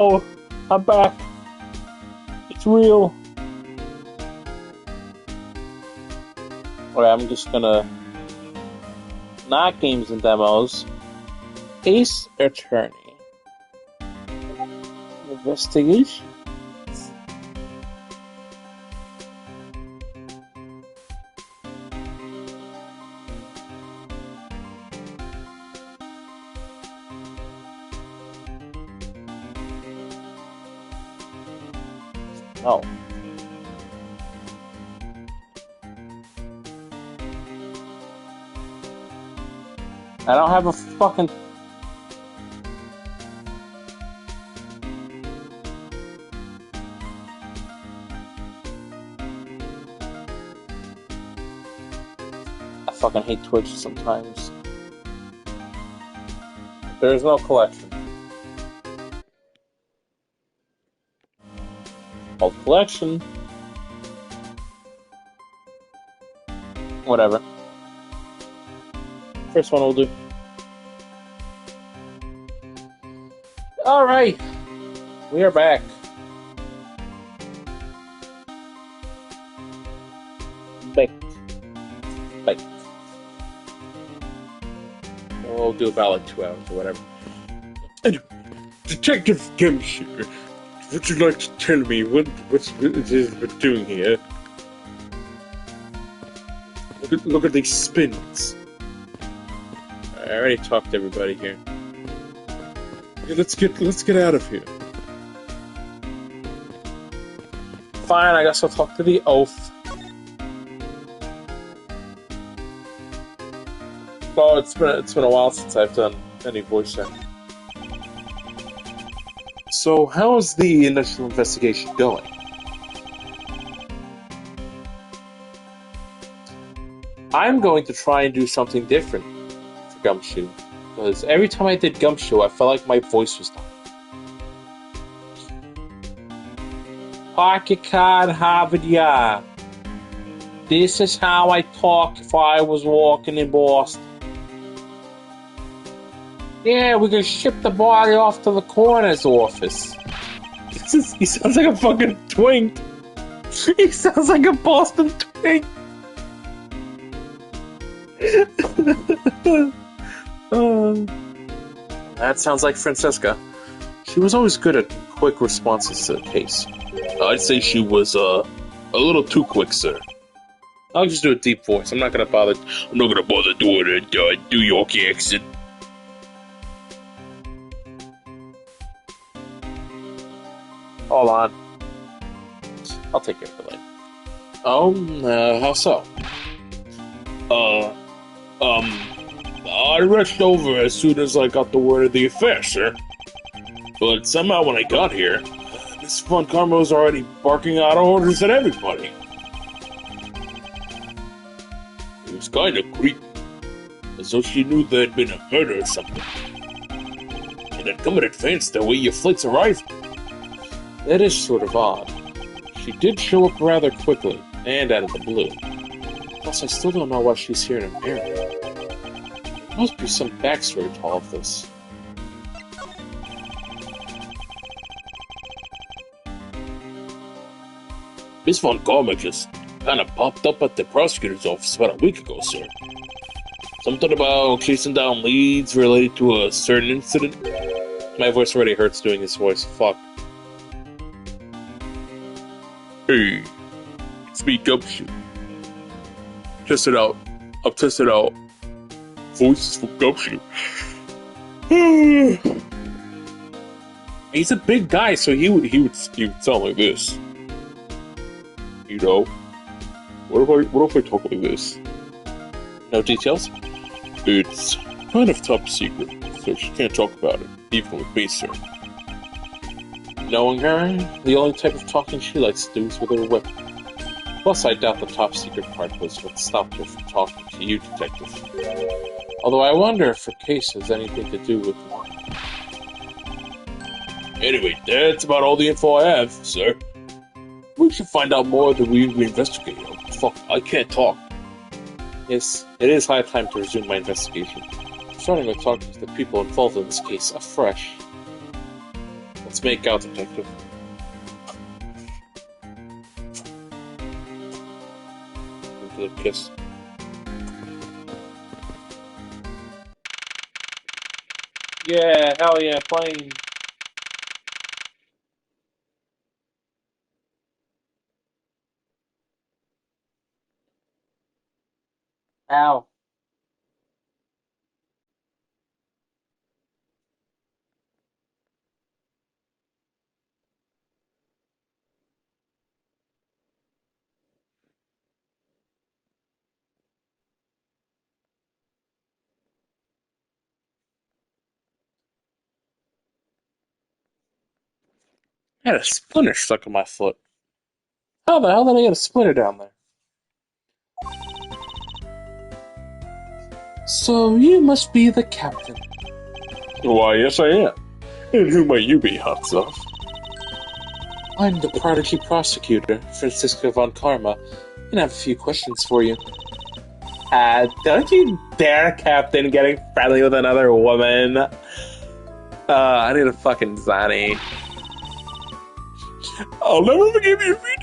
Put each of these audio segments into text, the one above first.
Oh, I'm back. It's real. Alright, I'm just gonna... Not games and demos. Ace Attorney. Investigation. No. I don't have a fucking... I fucking hate Twitch sometimes. There's no collection. Called collection. Whatever. First one will do. Alright. We are back. Back. We'll do about like 2 hours or whatever. And Detective Gumshoe, would you like to tell me what's we're doing here? Look at these spins. I already talked to everybody here. Yeah, let's get out of here. Fine, I guess I'll talk to the oath. Well, it's been a while since I've done any voice acting. So, how is the initial investigation going? I'm going to try and do something different for Gumshoe. Because every time I did Gumshoe, I felt like my voice was dying. Pocket card, Harvard Yard. This is how I talk if I was walking in Boston. Yeah, we can ship the body off to the coroner's office. He sounds like a fucking twink. He sounds like a Boston twink. That sounds like Francesca. She was always good at quick responses to the case. I'd say she was a little too quick, sir. I'll just do a deep voice. I'm not gonna bother doing a New York accent. Hold on. I'll take care of it later. How so? I rushed over as soon as I got the word of the affair, sir. But somehow when I got here, Miss Von Carmo's already barking out orders at everybody. It was kind of creepy, as though she knew there'd been a murder or something. And had come in advance the way your flight's arrived. That is sort of odd. She did show up rather quickly, and out of the blue. Plus, I still don't know why she's here in America. There must be some backstory to all of this. Miss Von Karma just kind of popped up at the prosecutor's office about a week ago, sir. Something about chasing down leads related to a certain incident. My voice already hurts doing this voice. Fuck. Hey, it's me, Gumshoe. Test it out. I've tested out voices for Gumshoe. He's a big guy, so he would sound like this. You know, what if I talk like this? No details? It's kind of top secret, so she can't talk about it, even with me, sir. Knowing her, the only type of talking she likes to do is with her whip. Plus, I doubt the top secret part was what stopped her from talking to you, Detective. Although I wonder if her case has anything to do with mine. Anyway, that's about all the info I have, sir. We should find out more than we investigate. Fuck, I can't talk. Yes, it is high time to resume my investigation. Starting with talking to the people involved in this case afresh. Let's make out, detective. Into the kiss. Yeah, hell yeah, plane. Ow. I had a splinter stuck in my foot. How the hell did I get a splinter down there? So you must be the captain. Why, yes, I am. And who might you be, hot stuff? I'm the prodigy prosecutor, Francisco von Karma, and I have a few questions for you. Don't you dare, Captain, getting friendly with another woman. I need a fucking Zanny. I'll never forgive you if you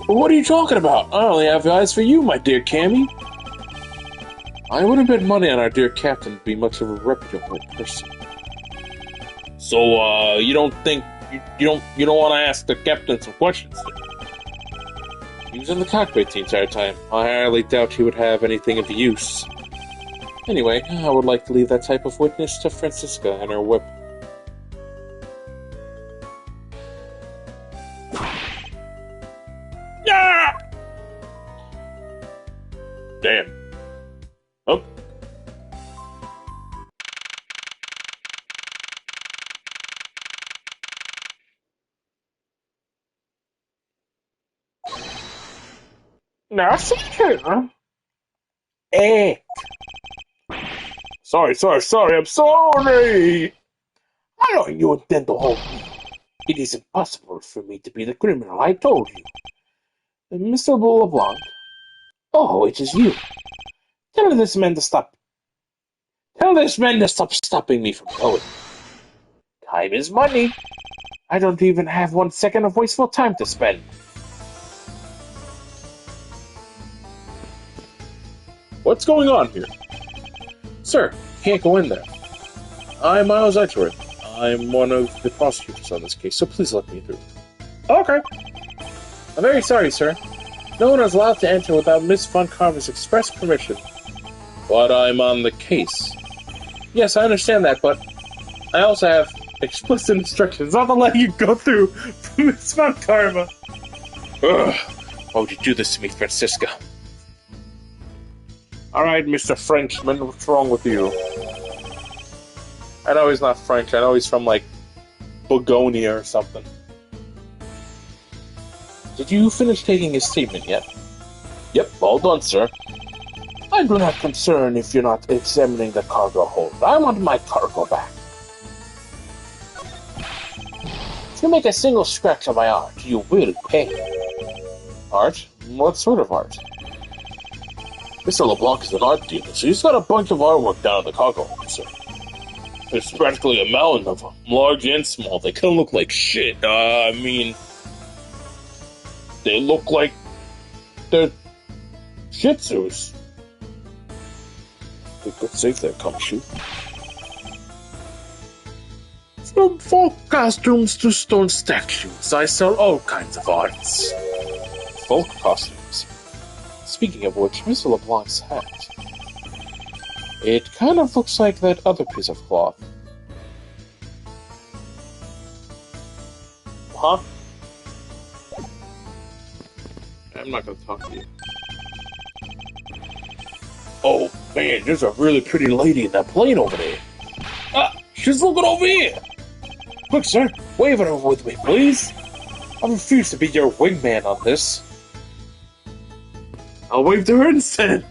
do. What are you talking about? I only have eyes for you, my dear Cammy. I wouldn't bet money on our dear captain to be much of a reputable person. So, you don't think you don't want to ask the captain some questions? He was in the cockpit the entire time. I highly doubt he would have anything of use. Anyway, I would like to leave that type of witness to Francisca and her whip. Yeah! Damn. Oh. Nothing here. Eh. Sorry, I'm sorry! I know you intend to hold me. It is impossible for me to be the criminal, I told you. Mr. LeBlanc. Oh, it is you. Tell this man to stop. Tell this man to stop stopping me from going. Time is money. I don't even have 1 second of wasteful time to spend. What's going on here? Sir, can't go in there. I'm Miles Edgeworth. I'm one of the prosecutors on this case, so please let me through. Okay. I'm very sorry, sir. No one is allowed to enter without Miss Von Karma's express permission. But I'm on the case. Yes, I understand that, but I also have explicit instructions not to let you go through Miss Von Karma. Ugh. Why would you do this to me, Francisco? Alright, Mr. Frenchman, what's wrong with you? I know he's not French. I know he's from, like, Begonia or something. Did you finish taking his statement yet? Yep, all done, sir. I do not concern if you're not examining the cargo hold. I want my cargo back. If you make a single scratch on my art, you will pay. Art? What sort of art? Mr. LeBlanc is an art dealer, so he's got a bunch of artwork down at the cargo hold, sir. There's practically a mountain of them, large and small. They kind of look like shit. I mean, they look like they're Shih Tzus. Good save there, Gumshoe. From folk costumes to stone statues, I sell all kinds of arts. Folk costumes? Speaking of which, Mr. LeBlanc's hat. It kind of looks like that other piece of cloth. Huh? I'm not gonna talk to you. Oh, man, there's a really pretty lady in that plane over there. Ah, she's looking over here. Quick, sir, wave it over with me, please. I refuse to be your wingman on this. I'll wave to her instead.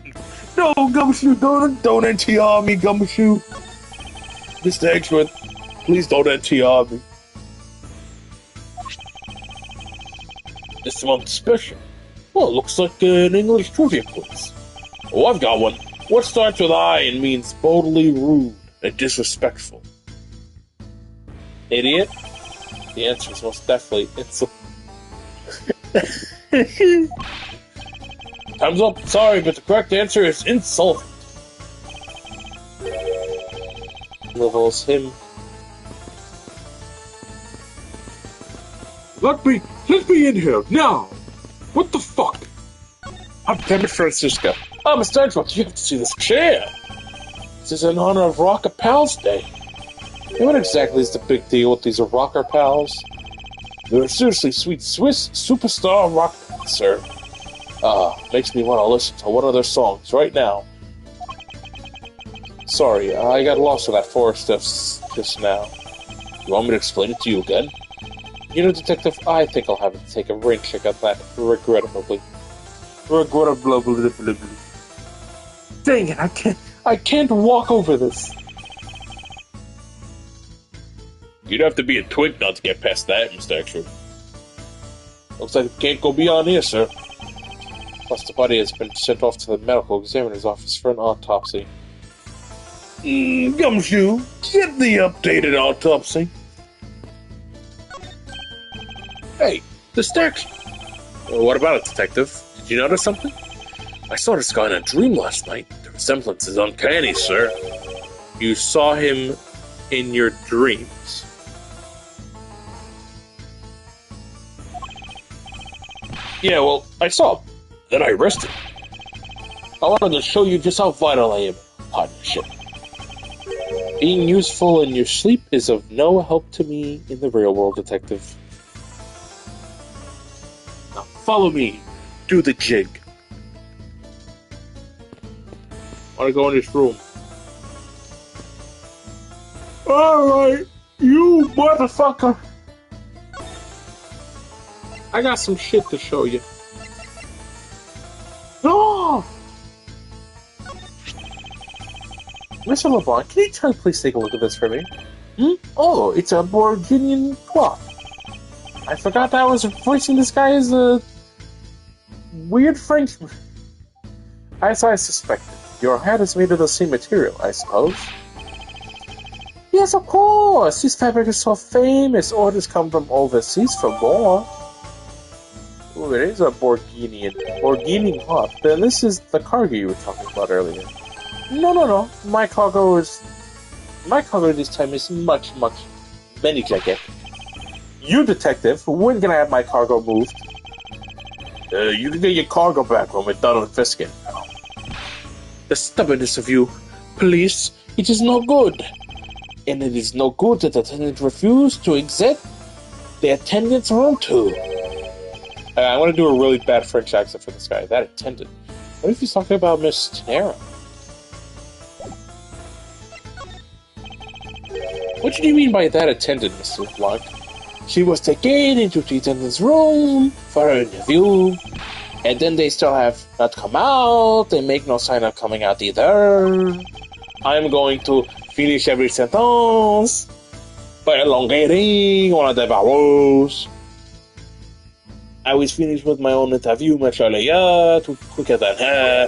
No, Gumshoe, don't NTR me, Gumshoe. Mr. Edgeworth, please don't NTR me. This one's special. Well, it looks like an English trivia quiz. Oh, I've got one. What starts with I and means boldly rude and disrespectful? Idiot? The answer is most definitely insult. Time's up. Sorry, but the correct answer is insolvent. Levels him. Let me in here now. What the fuck? I'm damn it, Francisco. Oh, Mr. Edgeworth, you have to see this chair. This is in honor of Rocker Pals Day. Hey, what exactly is the big deal with these Rocker Pals? They're seriously sweet Swiss superstar rock bands, sir. Makes me want to listen to one of their songs right now. Sorry, I got lost in that forest just now. You want me to explain it to you again? You know, Detective, I think I'll have to take a rain check at that, regrettably. Dang it, I can't walk over this. You'd have to be a twink not to get past that, Mr. Extra. Looks like it can't go beyond here, sir. Plus, the body has been sent off to the medical examiner's office for an autopsy. Gumshoe, get the updated autopsy. Hey, the stacks. What about it, Detective? Did you notice something? I saw this guy in a dream last night. The resemblance is uncanny, sir. You saw him in your dreams. Yeah, well, I saw him. Then I rested. I wanted to show you just how vital I am in partnership. Being useful in your sleep is of no help to me in the real world, Detective. Now follow me. Do the jig. I want to go in this room. Alright, you motherfucker. I got some shit to show you. No! Mr. LeBlanc, can you please take a look at this for me? Oh, it's a Borginian cloth. I forgot that I was voicing this guy as a weird Frenchman. As I suspected, your hat is made of the same material, I suppose? Yes, of course! This fabric is so famous, orders come from overseas for more. Ooh, it is a Borginian cloth. Then this is the cargo you were talking about earlier. No. My cargo this time is many gigantic. You, Detective, when can I have my cargo moved? You can get your cargo back when we're done investigating. The stubbornness of you, police, it is no good. And it is no good that the attendant refused to exit the attendant's room too. I want to do a really bad French accent for this guy. That attendant. What if he's talking about Miss Tanera? What do you mean by that attendant, Mr. LeBlanc? She was taken into the attendant's room for her interview, and then they still have not come out. They make no sign of coming out either. I'm going to finish every sentence by elongating one of the vowels. I was finished with my own interview much earlier, too quicker than her.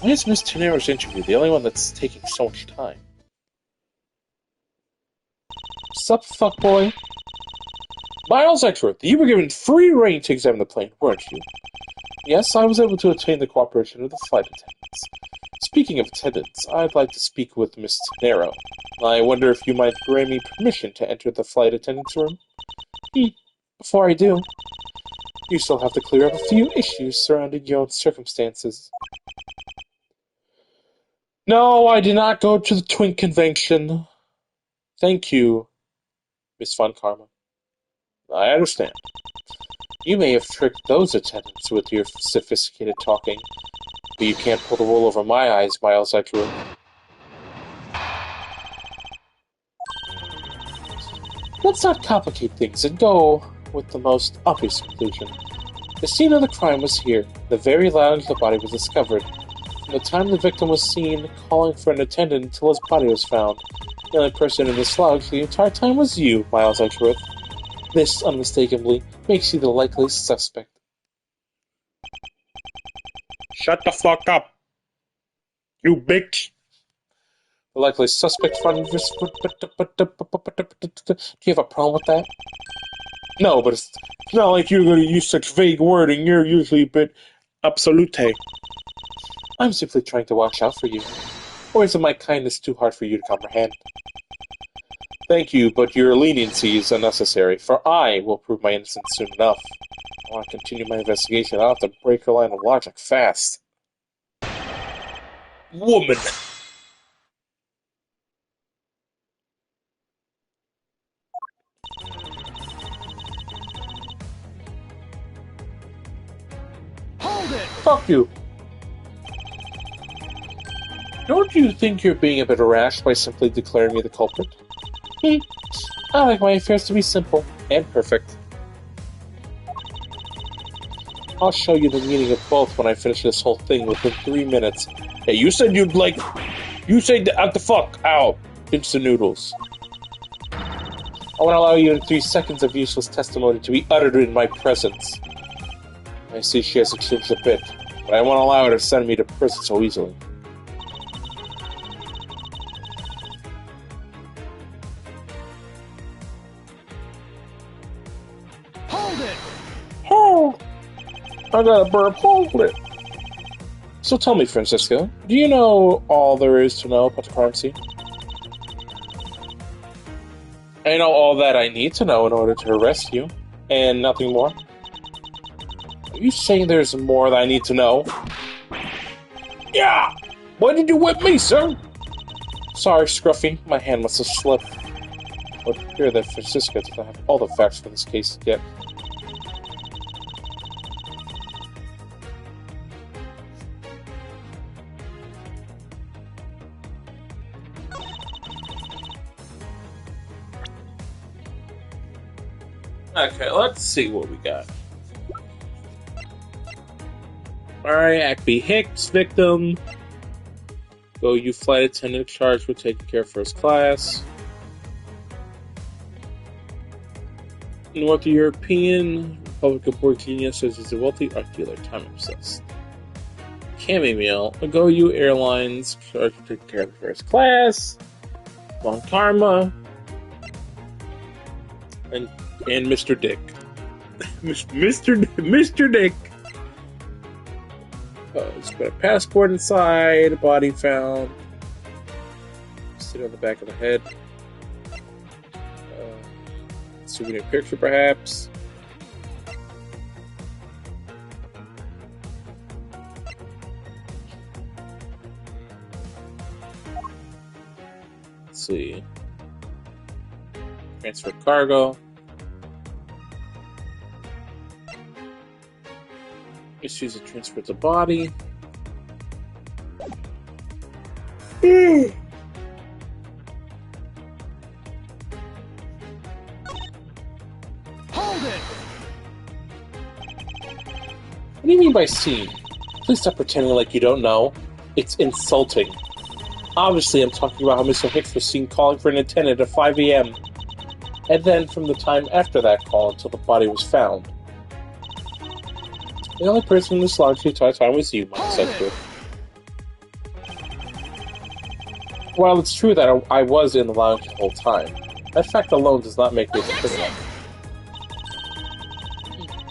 Why is Miss Tanera's interview the only one that's taking so much time? Sup, fuckboy? Miles Edgeworth, you were given free reign to examine the plane, weren't you? Yes, I was able to obtain the cooperation of the flight attendants. Speaking of attendants, I'd like to speak with Miss Tanera. I wonder if you might grant me permission to enter the flight attendant's room? Before I do, you still have to clear up a few issues surrounding your own circumstances. No, I did not go to the Twink Convention. Thank you, Miss Von Karma. I understand. You may have tricked those attendants with your sophisticated talking, but you can't pull the wool over my eyes, Miles Edgeworth. Let's not complicate things and go with the most obvious conclusion. The scene of the crime was here, the very lounge the body was discovered. From the time the victim was seen calling for an attendant until his body was found, the only person in this lounge the entire time was you, Miles Edgeworth. This, unmistakably, makes you the likeliest suspect. Shut the fuck up, you bitch. The likely suspect fund. Do you have a problem with that? No, but it's not like you're going to use such vague wording. You're usually a bit absolute. I'm simply trying to watch out for you. Or is it my kindness too hard for you to comprehend? Thank you, but your leniency is unnecessary, for I will prove my innocence soon enough. I want to continue my investigation. I'll have to break her line of logic fast. Woman! Hold it! Fuck you! Don't you think you're being a bit rash by simply declaring me the culprit? I like my affairs to be simple and perfect. I'll show you the meaning of both when I finish this whole thing within 3 minutes. Hey, you said you'd like... You said out the fuck out. Instant noodles. I won't allow you in 3 seconds of useless testimony to be uttered in my presence. I see she has exchanged a bit, but I won't allow her to send me to prison so easily. Hold it! Oh! I got a burp. Hold it! So tell me, Francisco, do you know all there is to know about the crime scene? I know all that I need to know in order to arrest you, and nothing more. Are you saying there's more that I need to know? Yeah! Why did you whip me, sir? Sorry, Scruffy, my hand must have slipped. It would appear that Francisco does not have all the facts for this case yet. Okay, let's see what we got. Alright, Act B Hicks, victim. Go, you flight attendant charged with taking care of first class. North European, Republic of Burkina says he's a wealthy art dealer, time obsessed. Cammy Meal, Go, you airlines charged with taking care of the first class. Von Karma. And Mr. Dick. Mr. Dick. It's got a passport inside, a body found. Sit on the back of the head. Souvenir picture, perhaps. Let's see. Transfer cargo. Issues to transfer the body. Hold it! What do you mean by scene? Please stop pretending like you don't know. It's insulting. Obviously, I'm talking about how Mr. Hicks was seen calling for an attendant at 5 a.m. And then from the time after that call until the body was found. The only person in this lodge who talked time was you, my secretary. While it's true that I was in the lounge the whole time, that fact alone does not make me a criminal.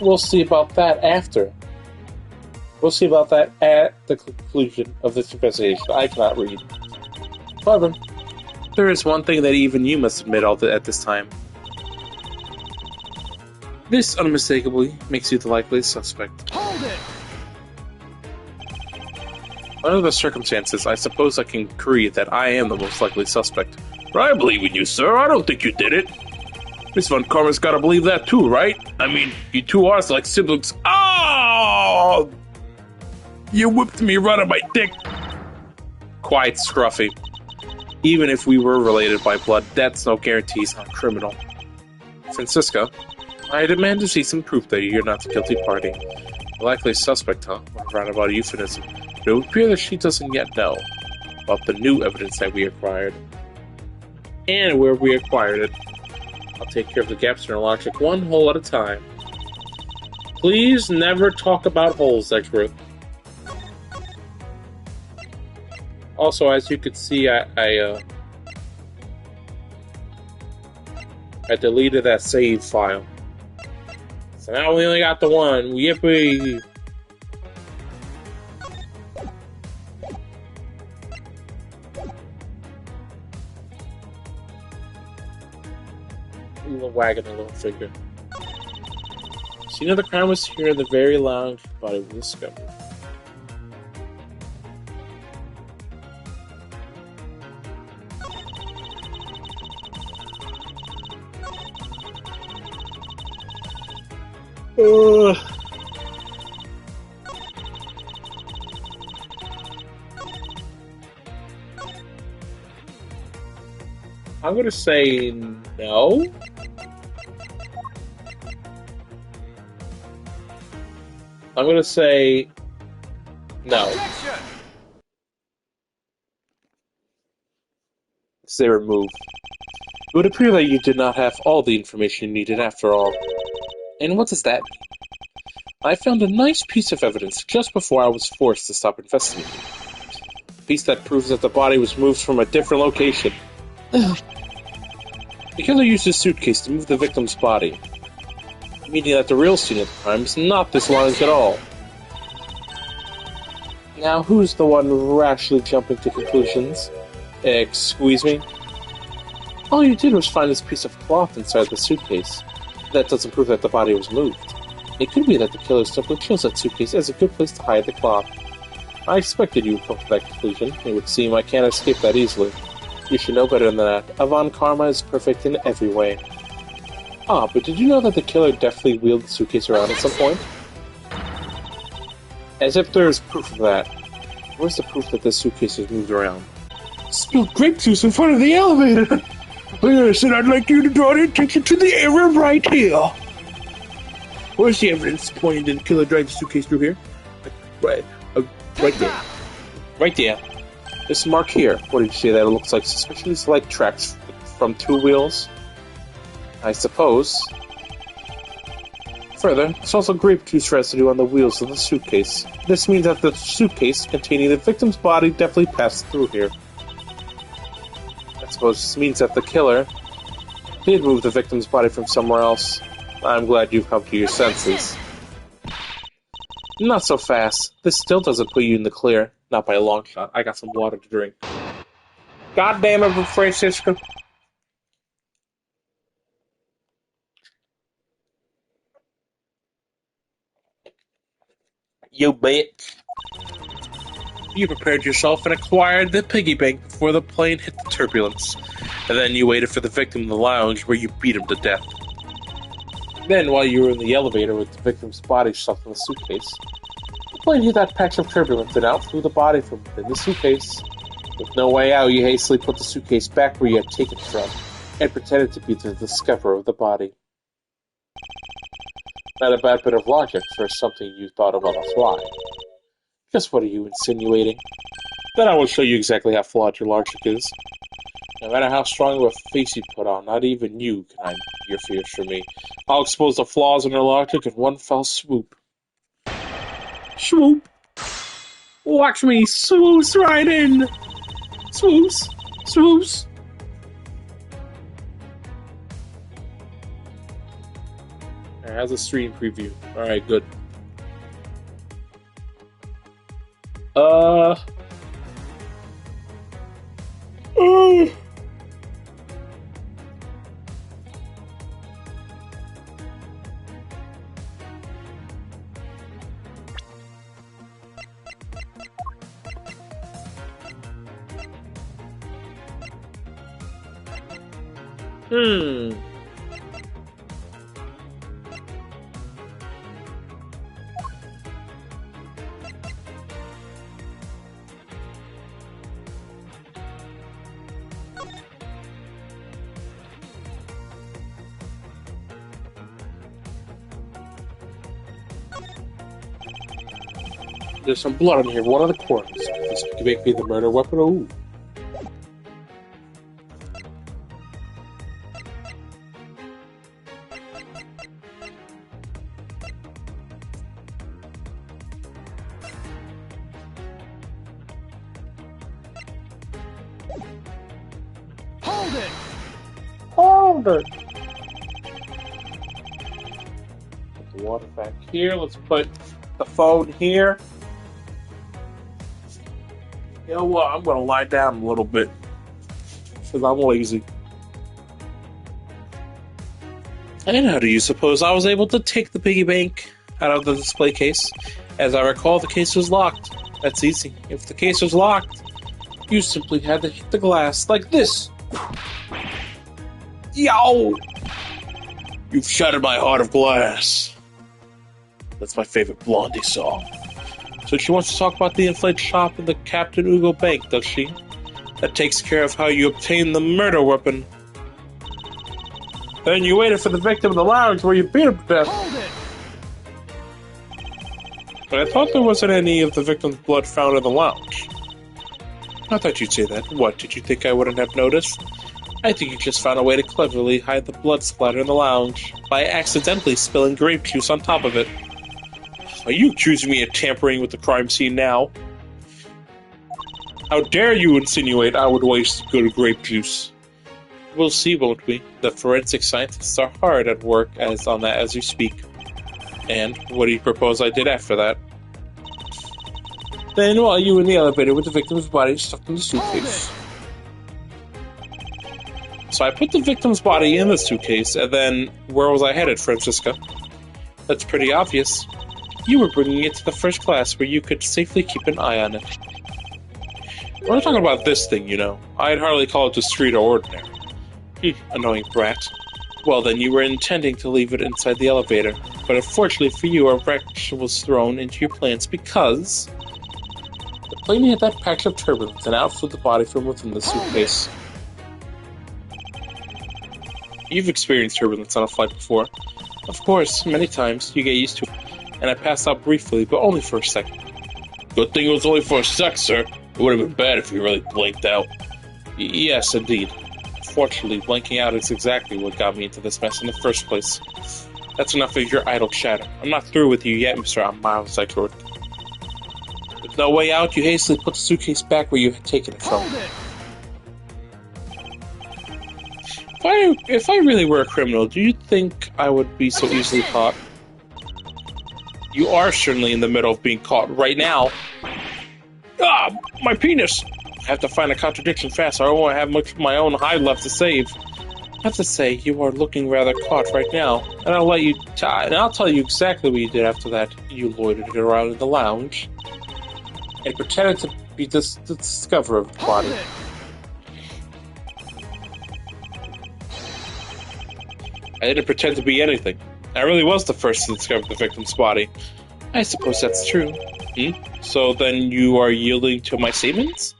We'll see about that after. We'll see about that at the conclusion of this investigation. I cannot read. However, there is one thing that even you must admit at this time. This unmistakably makes you the likely suspect. Hold it! Under the circumstances, I suppose I can agree that I am the most likely suspect. I believe in you, sir. I don't think you did it. Miss Von Karma's gotta believe that too, right? I mean, you two are like siblings. Oh! You whipped me right on my dick. Quiet, Scruffy. Even if we were related by blood, that's no guarantees I'm a criminal. Francisco, I demand to see some proof that you're not the guilty party. The likely suspect, huh? What a roundabout euphemism. But it would appear that she doesn't yet know about the new evidence that we acquired. And where we acquired it. I'll take care of the gaps in our logic one hole at a time. Please never talk about holes, Edgeworth. Also, as you could see, I deleted that save file. So now we only got the one. Yippee! Little wagging a little finger. Scene of the crime was here in the very lounge the body was discovered. I'm gonna say no. I'm gonna say no. Objection! Say remove. It would appear that you did not have all the information you needed after all. And what does that mean? I found a nice piece of evidence just before I was forced to stop investigating. A piece that proves that the body was moved from a different location. The killer used his suitcase to move the victim's body, meaning that the real scene of the crime is not this lounge at all. Now, who's the one rashly jumping to conclusions? Excuse me? All you did was find this piece of cloth inside the suitcase. That doesn't prove that the body was moved. It could be that the killer simply chose that suitcase as a good place to hide the cloth. I expected you would come to that conclusion. It would seem I can't escape that easily. You should know better than that. Avant Karma is perfect in every way. Ah, but did you know that the killer definitely wheeled the suitcase around at some point? As if there is proof of that. Where's the proof that this suitcase was moved around? Spilled grape juice in front of the elevator. I said I'd like you to draw the attention to the error right here. Where's the evidence pointing to the killer drive the suitcase through here? Right there. Right there. This mark here. What did you say that it looks like? Suspiciously like tracks from two wheels? I suppose. Further, there's also grape juice residue on the wheels of the suitcase. This means that the suitcase containing the victim's body definitely passed through here. I suppose this means that the killer did move the victim's body from somewhere else. I'm glad you've come to your senses. Not so fast. This still doesn't put you in the clear. Not by a long shot. I got some water to drink. God damn it, Francisco. You bitch. You prepared yourself and acquired the piggy bank before the plane hit the turbulence. And then you waited for the victim in the lounge where you beat him to death. Then, while you were in the elevator with the victim's body stuffed in the suitcase, the plane hit that patch of turbulence and out flew the body from within the suitcase. With no way out, you hastily put the suitcase back where you had taken it from, and pretended to be the discoverer of the body. Not a bad bit of logic for something you thought of on the fly. Just what are you insinuating? Then I will show you exactly how flawed your logic is. No matter how strong of a face you put on, not even you can hide your fears from me. I'll expose the flaws in your logic in one fell swoop. Swoop! Watch me swoosh right in! Swoosh! Swoosh! How's the stream preview? Alright, good. There's some blood on here, one of the corners. This could make me the murder weapon. Ooh. Hold it. Put the water back here. Let's put the phone here. You know what? I'm gonna lie down a little bit because I'm lazy. And how do you suppose I was able to take the piggy bank out of the display case? As I recall, the case was locked. That's easy. If the case was locked, you simply had to hit the glass like this. Yow! You've shattered my heart of glass. That's my favorite Blondie song. So she wants to talk about the inflated shop in the Captain Ugo Bank, does she? That takes care of how you obtained the murder weapon. Then you waited for the victim in the lounge where you beat him to death. Hold it! But I thought there wasn't any of the victim's blood found in the lounge. I thought you'd say that. What, did you think I wouldn't have noticed? I think you just found a way to cleverly hide the blood splatter in the lounge by accidentally spilling grape juice on top of it. Are you accusing me of tampering with the crime scene now? How dare you insinuate I would waste good grape juice? We'll see, won't we? The forensic scientists are hard at work on that as you speak. And what do you propose I did after that? Then while you were in the elevator with the victim's body stuffed in the suitcase. So I put the victim's body in the suitcase, and then where was I headed, Francisca? That's pretty obvious. You were bringing it to the first class where you could safely keep an eye on it. We're not talking about this thing, you know. I'd hardly call it discreet or ordinary. Annoying brat. Well, then you were intending to leave it inside the elevator, but unfortunately for you, a wrench was thrown into your plans because the plane hit that patch of turbulence and out flew the body from within the suitcase. You've experienced turbulence on a flight before. Of course, many times. You get used to it. And I passed out briefly, but only for a second. Good thing it was only for a sec, sir. It would have been bad if you really blinked out. Yes, indeed. Fortunately, blanking out is exactly what got me into this mess in the first place. That's enough of your idle chatter. I'm not through with you yet, Mr. Miles, I roared. With no way out, you hastily put the suitcase back where you had taken it from. Hold it! If I really were a criminal, do you think I would be so easily caught? You are certainly in the middle of being caught right now. Ah, my penis! I have to find a contradiction fast, or I won't have much of my own hide left to save. I have to say, you are looking rather caught right now, and I'll tell you exactly what you did after that. You loitered around in the lounge and pretended to be the discoverer of the body. I didn't pretend to be anything. I really was the first to discover the victim's body. I suppose that's true. So then you are yielding to my statements?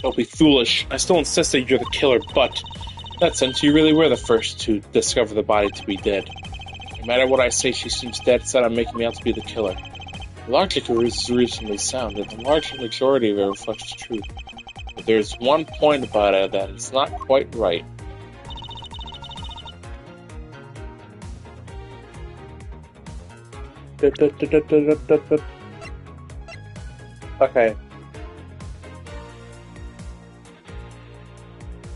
Don't be foolish. I still insist that you're the killer, but in that sense, you really were the first to discover the body to be dead. No matter what I say, she seems dead set on making me out to be the killer. The logic is reasonably sound, and the large majority of it reflects the truth. But there's one point about it that is not quite right. Okay.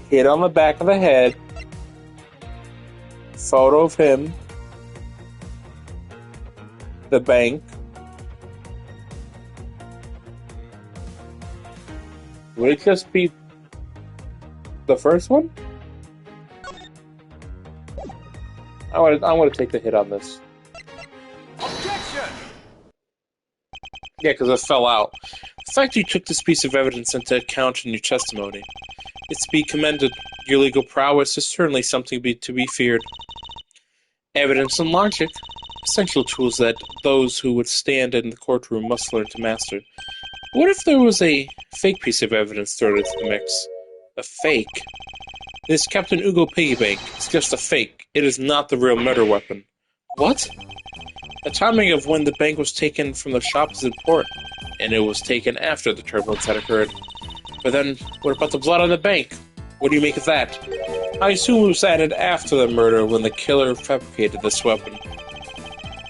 Hit on the back of the head. Photo of him. The bank. Would it just be the first one? I want to take the hit on this. Objection! Yeah, because it fell out. The fact you took this piece of evidence into account in your testimony, it's to be commended. Your legal prowess is certainly something to be feared. Evidence and logic, essential tools that those who would stand in the courtroom must learn to master. What if there was a fake piece of evidence thrown into the mix? A fake? This Captain Ugo piggy bank is just a fake. It is not the real murder weapon. What? The timing of when the bank was taken from the shop is important, and it was taken after the turbulence had occurred. But then, what about the blood on the bank? What do you make of that? I assume it was added after the murder when the killer fabricated this weapon.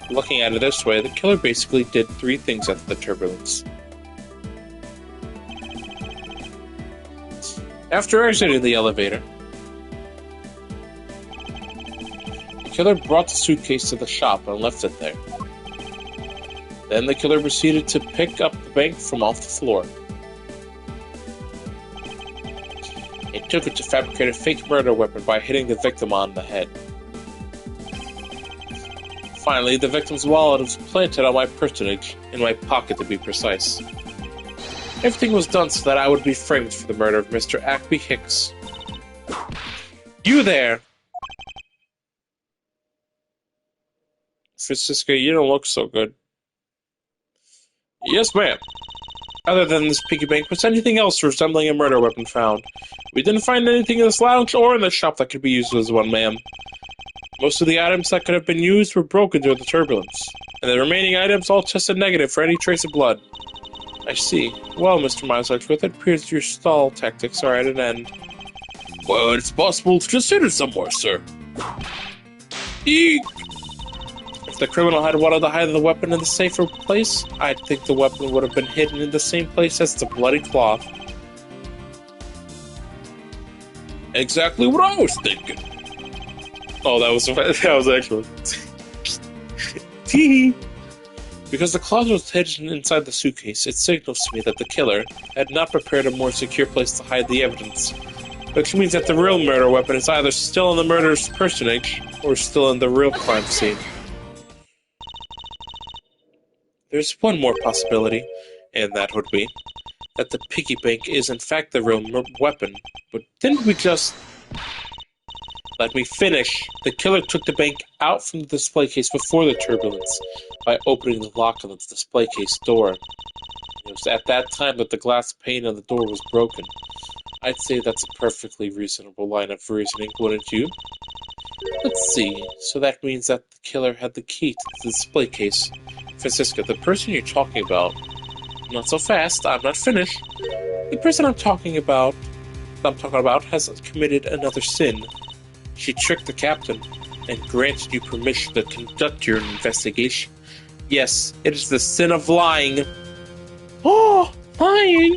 Looking at it this way, the killer basically did three things after the turbulence. After exiting the elevator, killer brought the suitcase to the shop and left it there. Then the killer proceeded to pick up the bank from off the floor. He took it to fabricate a fake murder weapon by hitting the victim on the head. Finally, the victim's wallet was planted on my personage, in my pocket to be precise. Everything was done so that I would be framed for the murder of Mr. Acme Hicks. You there! Francisca, you don't look so good. Yes, ma'am. Other than this piggy bank, was anything else resembling a murder weapon found? We didn't find anything in this lounge or in the shop that could be used as one, ma'am. Most of the items that could have been used were broken during the turbulence, and the remaining items all tested negative for any trace of blood. I see. Well, Mr. Miles Edgeworth, it appears your stall tactics are at an end. Well, it's possible to just hit it somewhere, sir. Eek! If the criminal had wanted to hide the weapon in the safer place, I'd think the weapon would have been hidden in the same place as the bloody cloth. Exactly what I was thinking. Oh, that was excellent. Tee. Because the cloth was hidden inside the suitcase, it signals to me that the killer had not prepared a more secure place to hide the evidence, which means that the real murder weapon is either still in the murderer's personage or still in the real crime scene. There's one more possibility, and that would be that the piggy bank is in fact the real weapon, but didn't we just... Let me finish. The killer took the bank out from the display case before the turbulence by opening the lock on the display case door. It was at that time that the glass pane on the door was broken. I'd say that's a perfectly reasonable line of reasoning, wouldn't you? Let's see. So that means that the killer had the key to the display case. Francisca, the person you're talking about... Not so fast, I'm not finished. The person I'm talking about has committed another sin. She tricked the captain and granted you permission to conduct your investigation. Yes, it is the sin of lying. Oh, lying!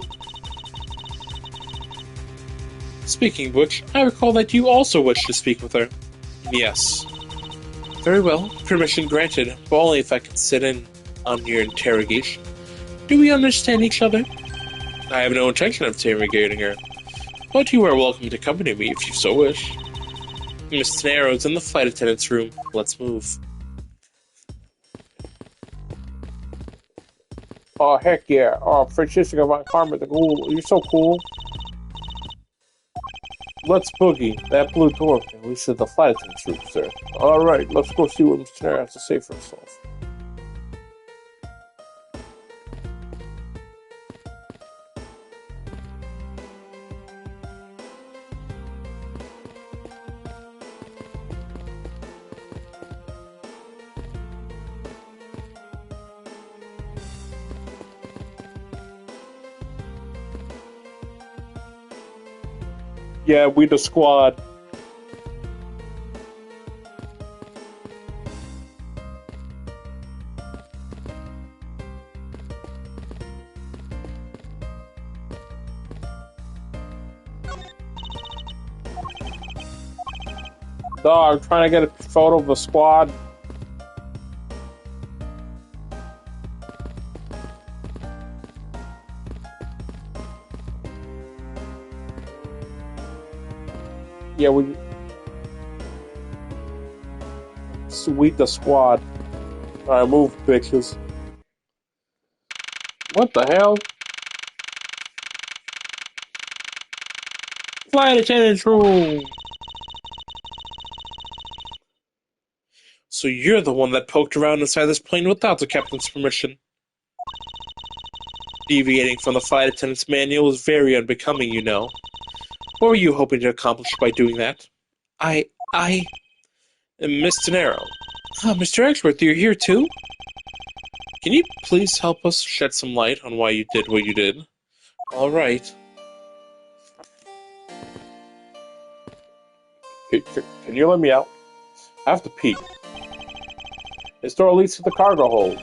Speaking of which, I recall that you also wish to speak with her. Yes. Very well, permission granted, but only if I can sit in on your interrogation. Do we understand each other? I have no intention of interrogating her, but you are welcome to accompany me if you so wish. Miss Tenero's in the flight attendant's room. Let's move. Oh, heck yeah. Oh, Francisca Von Karma, the cool. You're so cool. Let's boogie. That blue door can lead to the flight attendant's room, sir. Alright, let's go see what Miss Tenero has to say for herself. Yeah, we the squad. Dog, I'm trying to get a photo of the squad. Yeah, we sweep the squad. Alright, move, bitches. What the hell? Flight attendant's room. So you're the one that poked around inside this plane without the captain's permission. Deviating from the flight attendant's manual is very unbecoming, you know. What were you hoping to accomplish by doing that? Miss Tenero. Ah, Mr. Edgeworth, you're here too? Can you please help us shed some light on why you did what you did? All right. Can you let me out? I have to pee. This door leads to the cargo hold.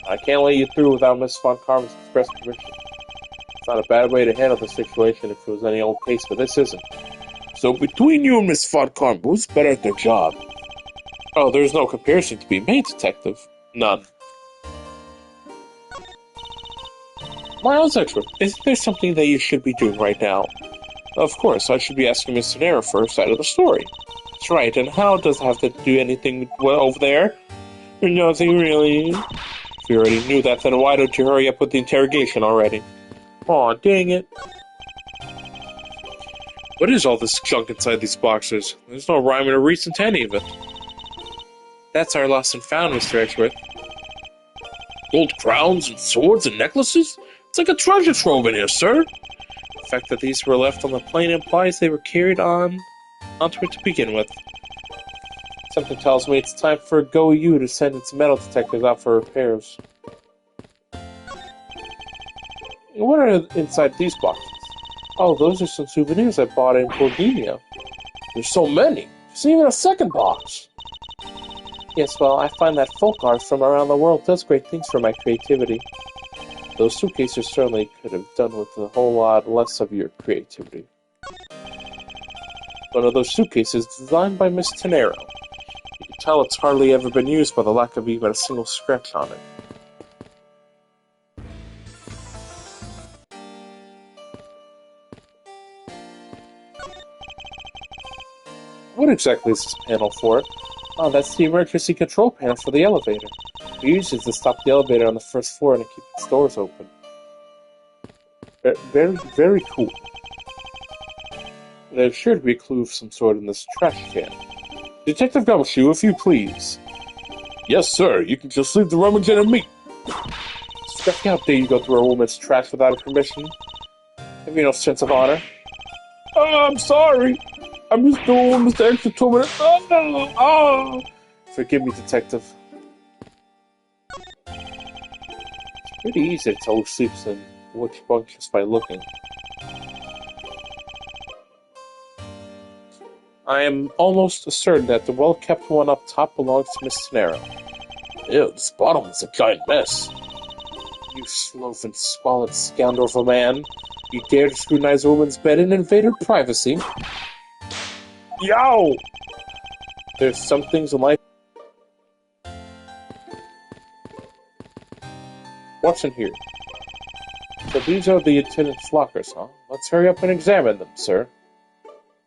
I can't let you through without Miss Von Karman's express permission. It's not a bad way to handle the situation if it was any old case, but this isn't. So between you and Miss Von Karman, who's better at their job? Oh, there's no comparison to be made, Detective. None. Miles Edgeworth, isn't there something that you should be doing right now? Of course, I should be asking Mr. Nero for her side of the story. That's right, and how does it have to do anything over there? Nothing really. If you already knew that, then why don't you hurry up with the interrogation already? Aw, dang it. What is all this junk inside these boxes? There's no rhyme or reason to any of it. That's our lost and found, Mr. Edgeworth. Gold crowns and swords and necklaces? It's like a treasure trove in here, sir. The fact that these were left on the plane implies they were carried onto it to begin with. Something tells me it's time for Go-U to send its metal detectives out for repairs. What are inside these boxes? Oh, those are some souvenirs I bought in Bohemia. There's so many. There's even a second box. Yes, well, I find that folk art from around the world does great things for my creativity. Those suitcases certainly could have done with a whole lot less of your creativity. One of those suitcases designed by Miss Tenero. You can tell it's hardly ever been used by the lack of even a single scratch on it. What exactly is this panel for? Oh, that's the emergency control panel for the elevator. We use it to stop the elevator on the first floor and to keep its doors open. Very, very cool. There's sure to be a clue of some sort in this trash can. Detective Gumshoe, if you please. Yes, sir. You can just leave the rummaging to me. Scruffy, how dare you go through a woman's trash without her permission? Have you no sense of honor? Oh, I'm sorry. I'm just doing what Mr. Extra told me. Oh. Forgive me, Detective. It's pretty easy to tell who sleeps in which bunk just by looking. I am almost certain that the well-kept one up top belongs to Miss Tenero. Ew, this bottom is a giant mess. You sloth and squalid scoundrel of a man. You dare to scrutinize a woman's bed and invade her privacy? Yow! There's some things in life. What's in here? So these are the attendant's lockers, huh? Let's hurry up and examine them, sir.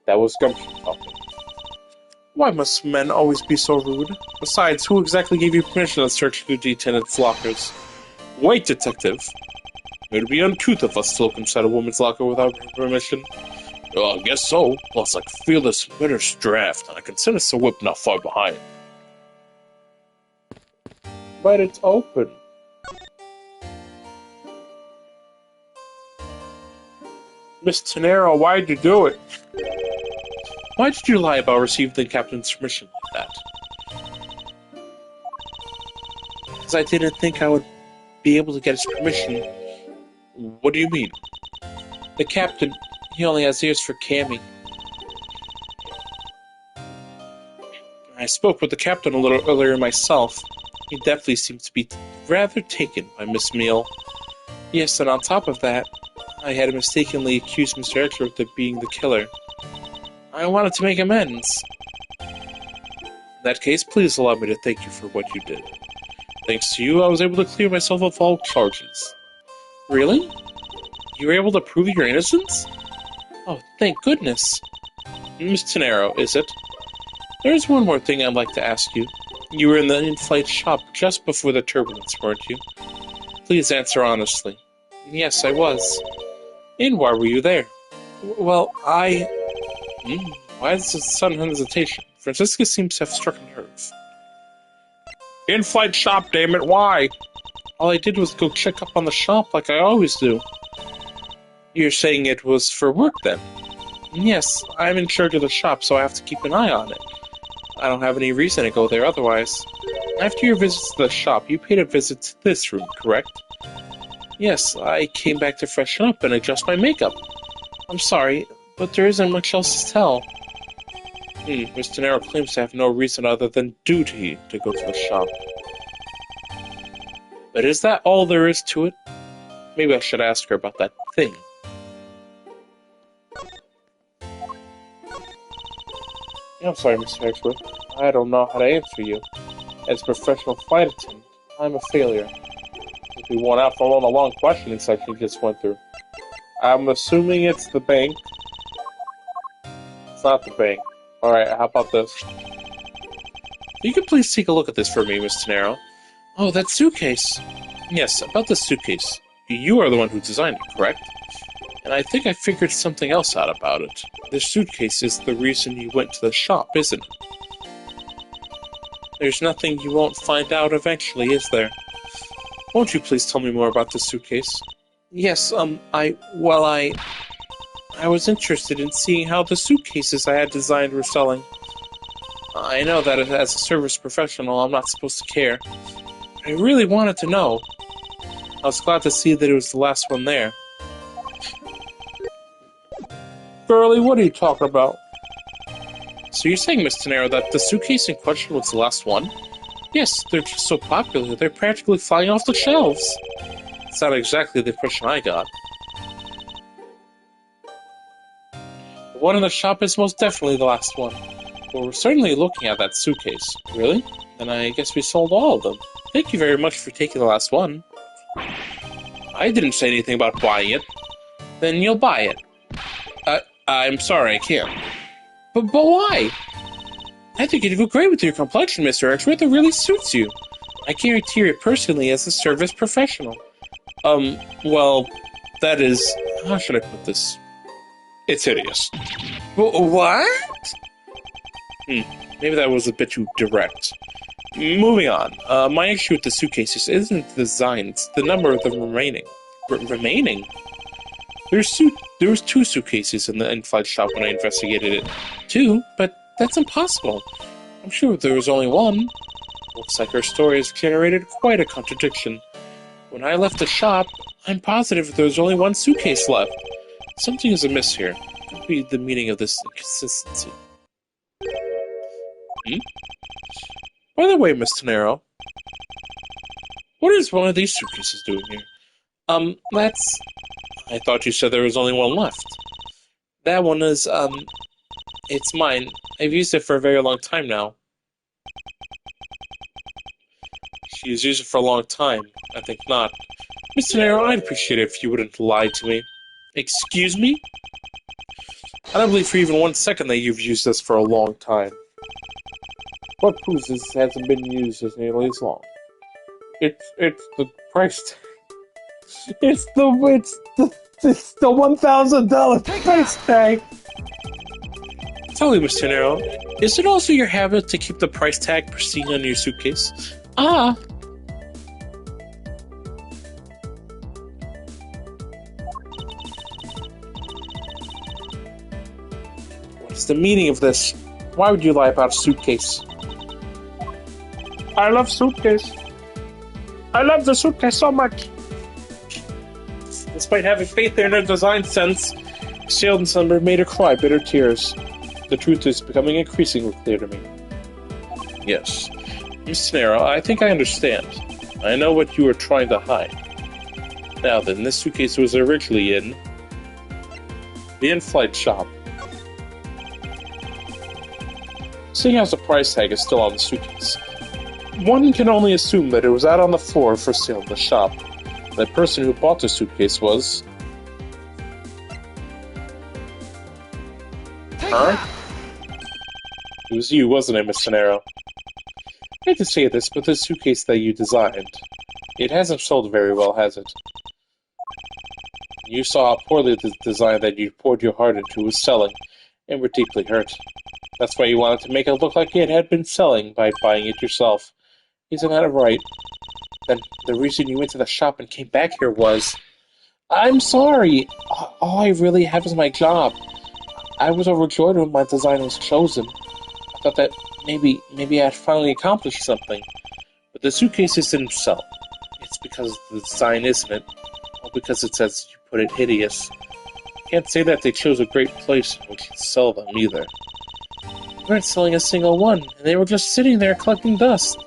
That was Gumption talking. Why must men always be so rude? Besides, who exactly gave you permission to search through the attendant's lockers? Wait, Detective! It would be uncouth of us to look inside a woman's locker without her permission. I guess so. Plus, I can feel this murderous draft, and I can sense the whip not far behind. But it's open. Miss Tenero, why'd you do it? Why did you lie about receiving the captain's permission like that? Because I didn't think I would be able to get his permission. What do you mean? The captain, he only has ears for Cammy. I spoke with the captain a little earlier myself. He definitely seems to be rather taken by Miss Meal. Yes, and on top of that, I had mistakenly accused Mr. Edgeworth of being the killer. I wanted to make amends. In that case, please allow me to thank you for what you did. Thanks to you, I was able to clear myself of all charges. Really? You were able to prove your innocence? Oh, thank goodness. Miss Tenero, is it? There's one more thing I'd like to ask you. You were in the in-flight shop just before the turbulence, weren't you? Please answer honestly. Yes, I was. And why were you there? Well, why is this sudden hesitation? Francisca seems to have struck a nerve. In-flight shop, damn it, why? All I did was go check up on the shop like I always do. You're saying it was for work, then? Yes, I'm in charge of the shop, so I have to keep an eye on it. I don't have any reason to go there otherwise. After your visit to the shop, you paid a visit to this room, correct? Yes, I came back to freshen up and adjust my makeup. I'm sorry, but there isn't much else to tell. Miss Tenero claims to have no reason other than duty to go to the shop. But is that all there is to it? Maybe I should ask her about that thing. I'm sorry, Mr. Hexworth. I don't know how to answer you. As a professional flight attendant, I'm a failure. We won out from all the long questioning section you just went through. I'm assuming it's the bank. It's not the bank. Alright, how about this? You could please take a look at this for me, Miss Tennero. Oh, that suitcase. Yes, about the suitcase. You are the one who designed it, correct? And I think I figured something else out about it. This suitcase is the reason you went to the shop, isn't it? There's nothing you won't find out eventually, is there? Won't you please tell me more about this suitcase? Yes, I was interested in seeing how the suitcases I had designed were selling. I know that as a service professional, I'm not supposed to care. I really wanted to know. I was glad to see that it was the last one there. Girlie, what are you talking about? So you're saying, Miss Tennero, that the suitcase in question was the last one? Yes, they're just so popular, they're practically flying off the shelves. It's not exactly the impression I got. The one in the shop is most definitely the last one. Well, we're certainly looking at that suitcase. Really? Then I guess we sold all of them. Thank you very much for taking the last one. I didn't say anything about buying it. Then you'll buy it. I'm sorry, I can't. But why? I think it'd go great with your complexion, Mr. Exworth. It really suits you. I guarantee it personally as a service professional. Well, that is... How should I put this? It's hideous. What? Maybe that was a bit too direct. Moving on. My issue with the suitcases isn't the design, it's the number of them remaining. Remaining? There was 2 suitcases in the in-flight shop when I investigated it. 2? But that's impossible. I'm sure there was only 1. Looks like our story has generated quite a contradiction. When I left the shop, I'm positive there was only 1 suitcase left. Something is amiss here. Could be the meaning of this inconsistency. By the way, Miss Tennero, what is one of these suitcases doing here? That's... I thought you said there was only 1 left. That one is, it's mine. I've used it for a very long time now. She's used it for a long time. I think not. Miss Tennero, I'd appreciate it if you wouldn't lie to me. Excuse me? I don't believe for even 1 second that you've used this for a long time. What proves this hasn't been used as nearly as long? It's the price tag. It's the $1,000 price tag. Tell me, Miss Tennero, is it also your habit to keep the price tag pristine on your suitcase? Ah. What's the meaning of this? Why would you lie about a suitcase? I love suitcase. I love the suitcase so much. Despite having faith in her design sense, Sheldon's number made her cry bitter tears. The truth is becoming increasingly clear to me. Yes. Miss Tennero, I think I understand. I know what you were trying to hide. Now then, this suitcase was originally in the in-flight shop. Seeing as the price tag is still on the suitcase, one can only assume that it was out on the floor for sale in the shop. The person who bought the suitcase was... Huh? It was you, wasn't it, Miss Tennero? I hate to say this, but the suitcase that you designed, it hasn't sold very well, has it? You saw how poorly the design that you poured your heart into was selling, and were deeply hurt. That's why you wanted to make it look like it had been selling by buying it yourself. Isn't that right? Then the reason you went to the shop and came back here was... I'm sorry! All I really have is my job. I was overjoyed when my design was chosen. I thought that maybe I had finally accomplished something. But the suitcases didn't sell. It's because of the design, isn't it? Or because it's, as you put it, hideous. Can't say that they chose a great place in which to sell them, either. They weren't selling a single one, and they were just sitting there collecting dust.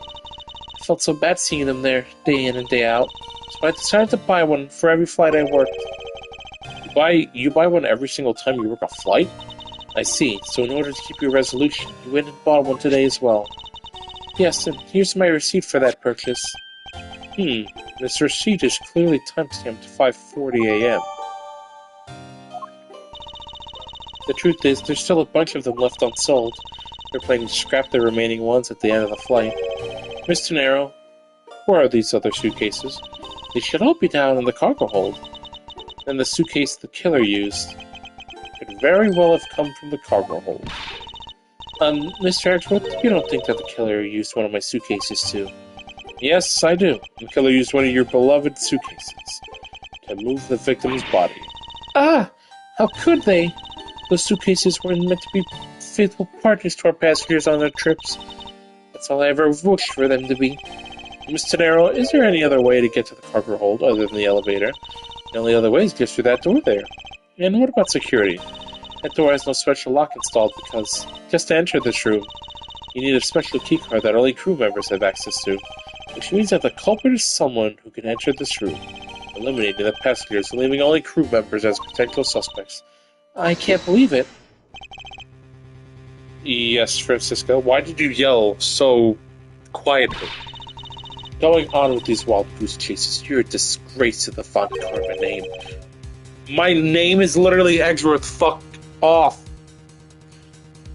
I felt so bad seeing them there, day in and day out, so I decided to buy one for every flight I worked. You buy one every single time you work a flight? I see. So in order to keep your resolution, you went and bought one today as well. Yes, and here's my receipt for that purchase. This receipt is clearly timestamped to 5:40 a.m. The truth is, there's still a bunch of them left unsold. They're planning to scrap the remaining ones at the end of the flight. Mr. Nero, where are these other suitcases? They should all be down in the cargo hold. And the suitcase the killer used could very well have come from the cargo hold. Mr. Edgeworth, you don't think that the killer used one of my suitcases too? Yes, I do. The killer used one of your beloved suitcases to move the victim's body. Ah! How could they? Those suitcases weren't meant to be faithful partners to our passengers on their trips. That's all I ever wished for them to be. Mr. Nero, is there any other way to get to the cargo hold other than the elevator? The only other way is just through that door there. And what about security? That door has no special lock installed because, just to enter this room, you need a special keycard that only crew members have access to, which means that the culprit is someone who can enter this room, eliminating the passengers and leaving only crew members as potential suspects. I can't believe it. Yes, Francisco, why did you yell so quietly? Going on with these wild goose chases, you're a disgrace to the Von Karma name. My name is literally Edgeworth. Fuck off.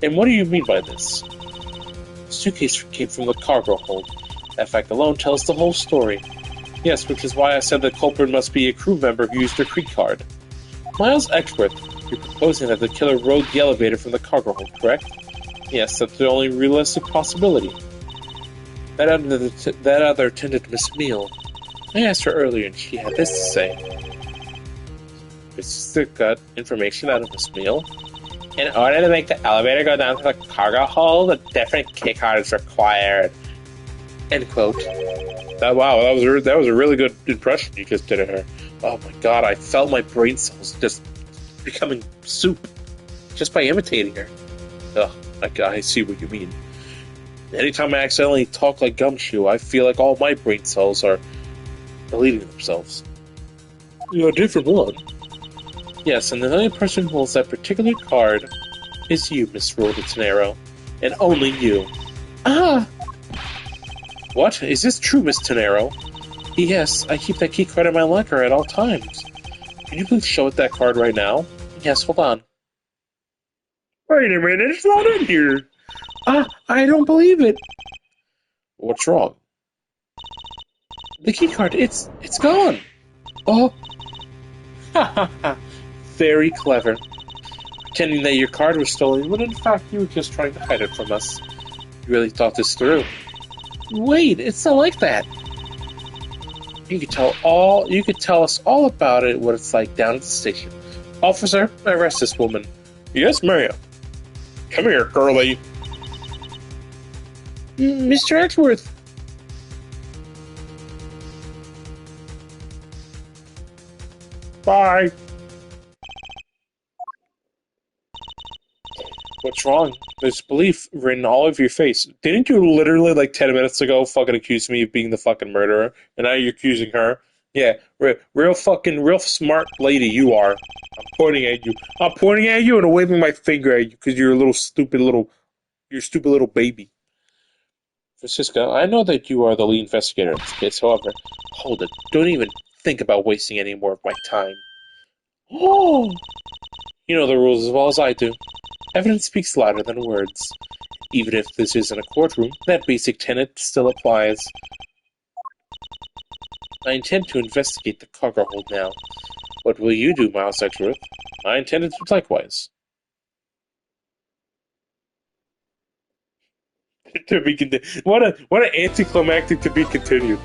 And what do you mean by this? The suitcase came from the cargo hold. That fact alone tells the whole story. Yes, which is why I said the culprit must be a crew member who used their key card. Miles Edgeworth, you're proposing that the killer rode the elevator from the cargo hold, correct? Yes, that's the only realistic possibility. That other attendant, Miss Meal. I asked her earlier and she had this to say. Sister got information out of Miss Meal. In order to make the elevator go down to the cargo hold, a different key card is required. End quote. That was a really good impression you just did of her. Oh my god, I felt my brain cells just becoming soup just by imitating her. Ugh, I see what you mean. Anytime I accidentally talk like Gumshoe, I feel like all my brain cells are deleting themselves. You're a different one. Yes, and the only person who holds that particular card is you, Miss Tenero. And only you. Ah! What? Is this true, Miss Tenero? Yes, I keep that key card in my locker at all times. Can you please show it that card right now? Yes, hold on. Wait a minute, it's not in here. Ah, I don't believe it. What's wrong? The key card, it's gone. Oh. Ha ha ha. Very clever. Pretending that your card was stolen when in fact you were just trying to hide it from us. You really thought this through. Wait, it's not like that. You could tell us all about it, what it's like down at the station. Officer, arrest this woman. Yes, ma'am. Come here, girlie. Mr. Edgeworth. Bye. What's wrong? There's belief written all over your face. Didn't you literally, like 10 minutes ago, fucking accuse me of being the fucking murderer? And now you're accusing her? Yeah, real smart lady you are. I'm pointing at you. I'm pointing at you and waving my finger at you because you're a stupid little baby. Francisca, I know that you are the lead investigator in this case. However, hold it. Don't even think about wasting any more of my time. Oh! You know the rules as well as I do. Evidence speaks louder than words. Even if this isn't a courtroom, that basic tenet still applies. I intend to investigate the cargo hold now. What will you do, Miles Edgeworth? I intend to do likewise. To be continued. What an anticlimactic to be continued.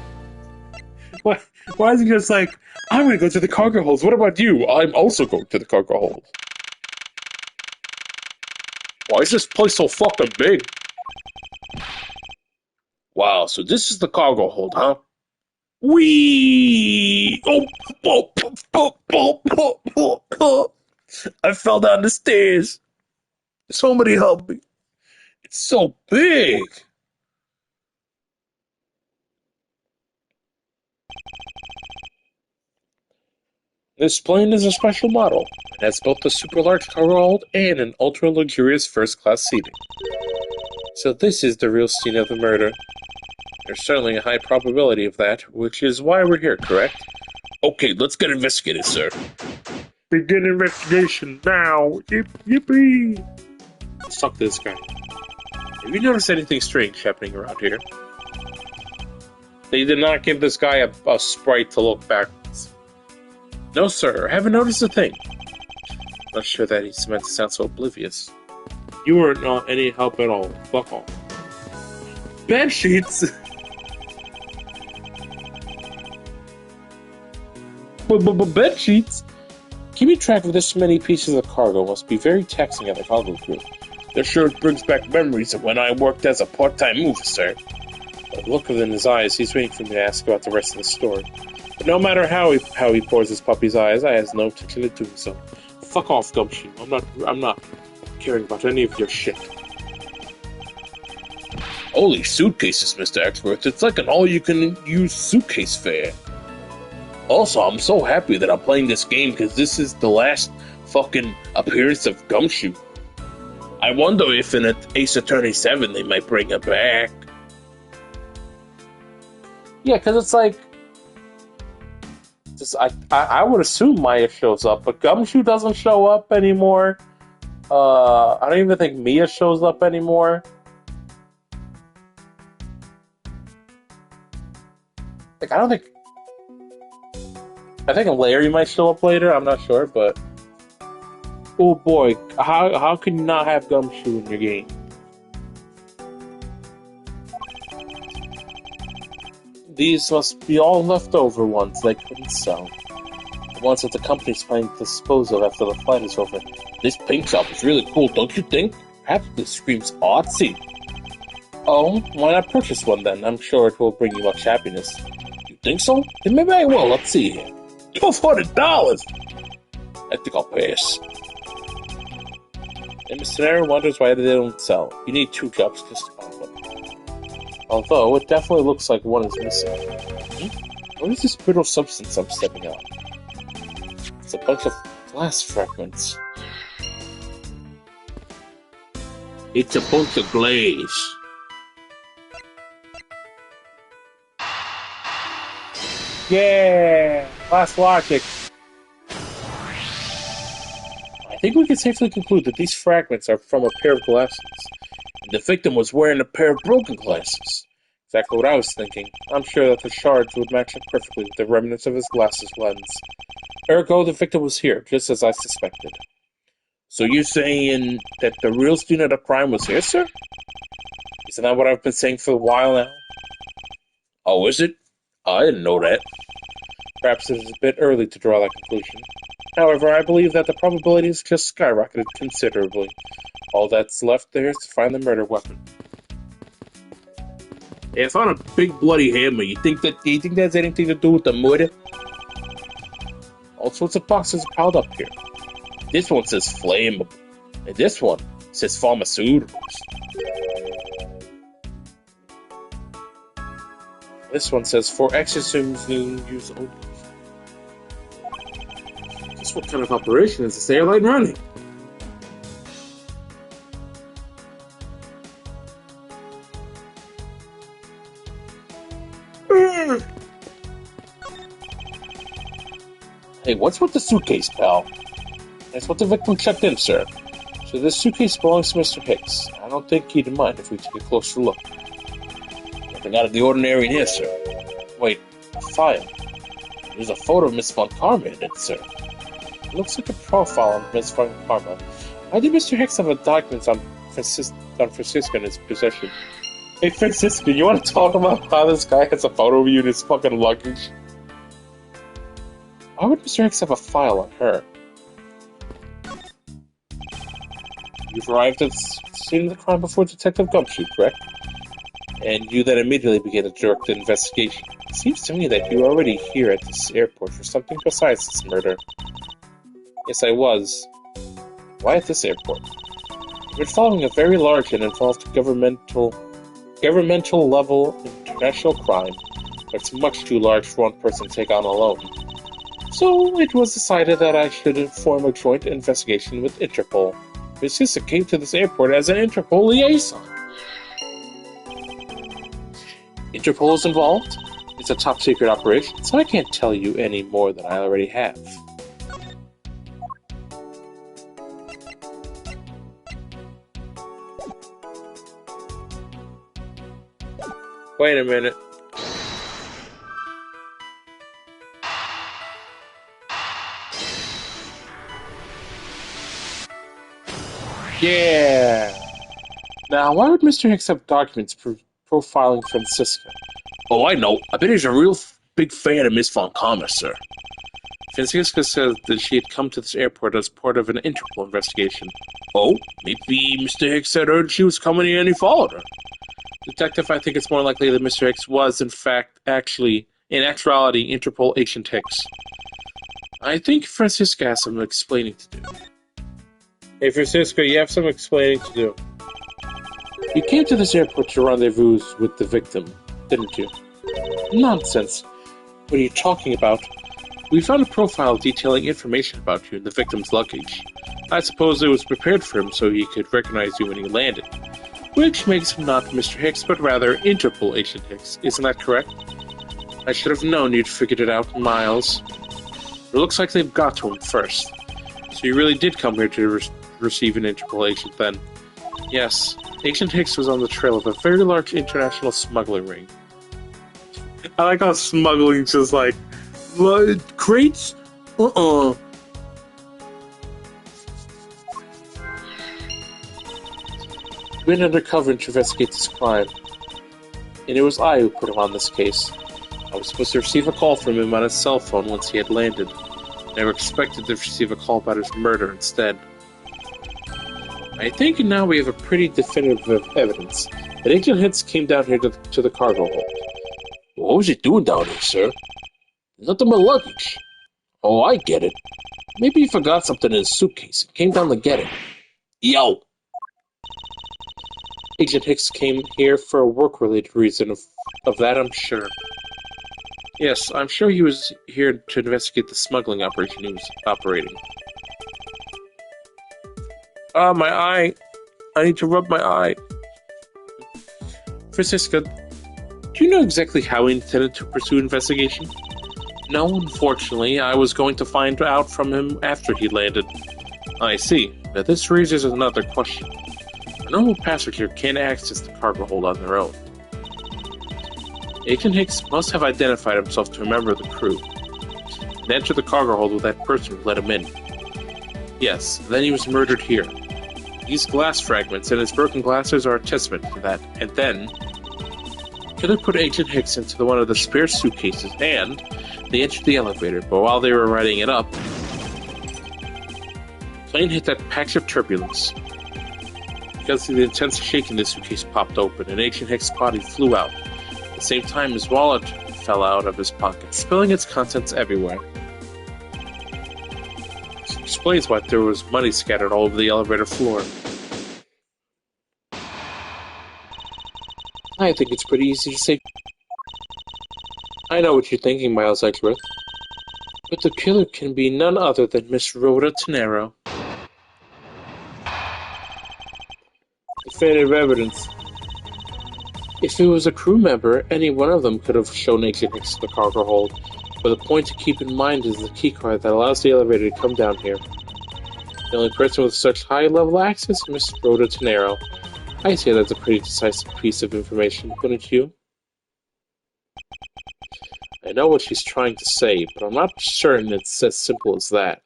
Why is he just like, I'm going to go to the cargo holds. What about you? I'm also going to the cargo hold. Why is this place so fucking big? Wow, so this is the cargo hold, huh? Whee! Oh, I fell down the stairs. Somebody help me. It's so big. This plane is a special model. It has both a super large cargo hold and an ultra luxurious first class seating. So this is the real scene of the murder. There's certainly a high probability of that, which is why we're here, correct? Okay, let's get investigated, sir. Begin investigation now. Yippee! Fuck this guy. Have you noticed anything strange happening around here? They did not give this guy a sprite to look backwards. No, sir, I haven't noticed a thing. Not sure that he's meant to sound so oblivious. You are not any help at all. Fuck off. Bed sheets! Bed sheets? Keeping track of this many pieces of cargo must be very taxing on the cargo crew. That sure brings back memories of when I worked as a part-time mover, sir. By the look of in his eyes, he's waiting for me to ask about the rest of the story. But no matter how he pours his puppy's eyes, I has no intention of doing so. Fuck off, Gumshoe. I'm not caring about any of your shit. Holy suitcases, Mr. Exworth. It's like an all-you-can-use suitcase fair. Also, I'm so happy that I'm playing this game because this is the last fucking appearance of Gumshoe. I wonder if in Ace Attorney 7 they might bring it back. Yeah, because it's like... I would assume Maya shows up, but Gumshoe doesn't show up anymore. I don't even think Mia shows up anymore. Like, I think Larry might show up later, I'm not sure, but... Oh boy, how can you not have Gumshoe in your game? These must be all leftover ones they couldn't sell. The ones that the company's planning to dispose of after the flight is over. This paint shop is really cool, don't you think? Perhaps this screams artsy. Oh, why not purchase one then? I'm sure it will bring you much happiness. You think so? Then maybe I will. Let's see here. $1,200! I think I'll pass. And Mr. Nero wonders why they don't sell. You need 2 jobs just to buy one. Although, it definitely looks like one is missing. What is this brittle substance I'm stepping on? It's a bunch of glass fragments. It's a bunch of glaze. Yeah! Glass logic. I think we can safely conclude that these fragments are from a pair of glasses. And the victim was wearing a pair of broken glasses. Exactly what I was thinking. I'm sure that the shards would match up perfectly with the remnants of his glasses lens. Ergo, the victim was here, just as I suspected. So you're saying that the real student of crime was here, sir? Isn't that what I've been saying for a while now? Oh, is it? I didn't know that. Perhaps it is a bit early to draw that conclusion. However, I believe that the probability has just skyrocketed considerably. All that's left there is to find the murder weapon. Hey, I found a big bloody hammer. You think that has anything to do with the murder? All sorts of boxes are piled up here. This one says flammable, and this one says pharmaceuticals. This one says for exorcisms use only. Just what kind of operation is this airline running? Hey, what's with the suitcase, pal? That's what the victim checked in, sir. So this suitcase belongs to Mr. Hicks. I don't think he'd mind if we take a closer look. Nothing out of the ordinary in here, sir. Wait, a file. There's a photo of Miss Von Karma in it, sir. It looks like a profile on Miss Von Karma. Why did Mr. Hicks have a document on Francisco in his possession? Hey, Francisco, you want to talk about how this guy has a photo of you in his fucking luggage? Why would Mr. Hicks have a file on her? You've arrived at the scene of the crime before Detective Gumshoe, correct? And you then immediately began a direct investigation. It seems to me that you were already here at this airport for something besides this murder. Yes, I was. Why at this airport? You're following a very large and involved governmental level international crime, but it's much too large for one person to take on alone. So it was decided that I should form a joint investigation with Interpol. His sister came to this airport as an Interpol liaison. Interpol is involved. It's a top secret operation, so I can't tell you any more than I already have. Wait a minute. Yeah. Now, why would Mr. Hicks have documents profiling Francisca? Oh, I know. I bet he's a real big fan of Miss Von Karma, sir. Francisca said that she had come to this airport as part of an Interpol investigation. Oh, maybe Mr. Hicks had heard she was coming here and he followed her. Detective, I think it's more likely that Mr. Hicks was, in actuality, Interpol Agent Hicks. I think Francisca has some explaining to do. Hey, Francisca, you have some explaining to do. You came to this airport to rendezvous with the victim, didn't you? Nonsense. What are you talking about? We found a profile detailing information about you in the victim's luggage. I suppose it was prepared for him so he could recognize you when he landed. Which makes him not Mr. Hicks, but rather Interpol Agent Hicks. Isn't that correct? I should have known you'd figured it out, Miles. It looks like they've got to him first. So you really did come here to receive an Interpol agent then? Yes. Agent Hicks was on the trail of a very large international smuggling ring. I like how smuggling's just like, crates? Went undercover to investigate this crime. And it was I who put him on this case. I was supposed to receive a call from him on his cell phone once he had landed. Never expected to receive a call about his murder instead. I think now we have a pretty definitive evidence that Agent Hicks came down here to the cargo hold. What was he doing down here, sir? Nothing but luggage. Oh, I get it. Maybe he forgot something in his suitcase and came down to get it. Yo! Agent Hicks came here for a work-related reason, of that I'm sure. Yes, I'm sure he was here to investigate the smuggling operation he was operating. Ah, my eye. I need to rub my eye. Francisca, do you know exactly how he intended to pursue investigation? No, unfortunately. I was going to find out from him after he landed. I see. But this raises another question. A normal passenger can't access the cargo hold on their own. Agent Hicks must have identified himself to a member of the crew and entered the cargo hold with that person who let him in. Yes, then he was murdered here. These glass fragments and his broken glasses are a testament to that. And then, killer put Agent Hicks into one of the spare suitcases and they entered the elevator, but while they were riding it up, the plane hit that patch of turbulence. Because of the intense shaking, the suitcase popped open and Agent Hicks' body flew out. At the same time, his wallet fell out of his pocket, spilling its contents everywhere. This explains why there was money scattered all over the elevator floor. I think it's pretty easy to say. I know what you're thinking, Miles Edgeworth. But the killer can be none other than Miss Rhoda Tenero. Definitive evidence. If it was a crew member, any one of them could have shown Agent Hicks to the cargo hold, but the point to keep in mind is the keycard that allows the elevator to come down here. The only person with such high-level access is Miss Rhoda Tenero. I say that's a pretty decisive piece of information, wouldn't you? I know what she's trying to say, but I'm not certain it's as simple as that.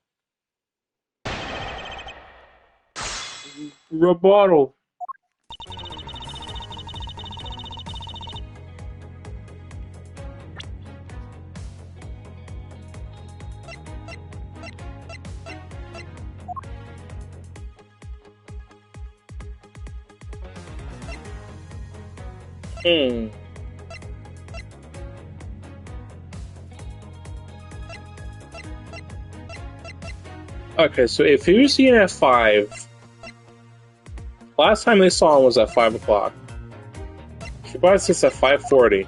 Rebuttal. Okay, so if he was seen at 5, last time they saw him was at 5 o'clock. She buys this at 5:40.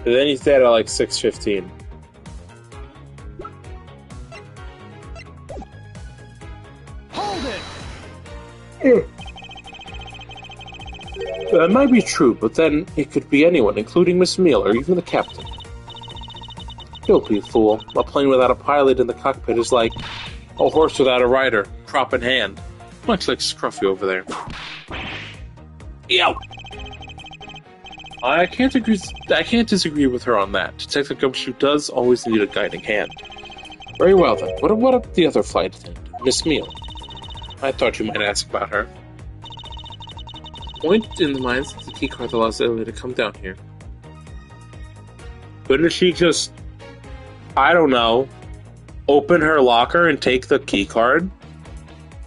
And then he's dead at like 6:15. That might be true, but then it could be anyone, including Miss Meal or even the captain. Don't be a fool. A plane without a pilot in the cockpit is like a horse without a rider, prop in hand. Much like Scruffy over there. Yow! I can't disagree with her on that. Detective Gumshoe does always need a guiding hand. Very well then. What about the other flight attendant, Miss Meal? I thought you might ask about her. Point in the mines the key card that allows Ellie to come down here. Couldn't she just, I don't know, open her locker and take the key card?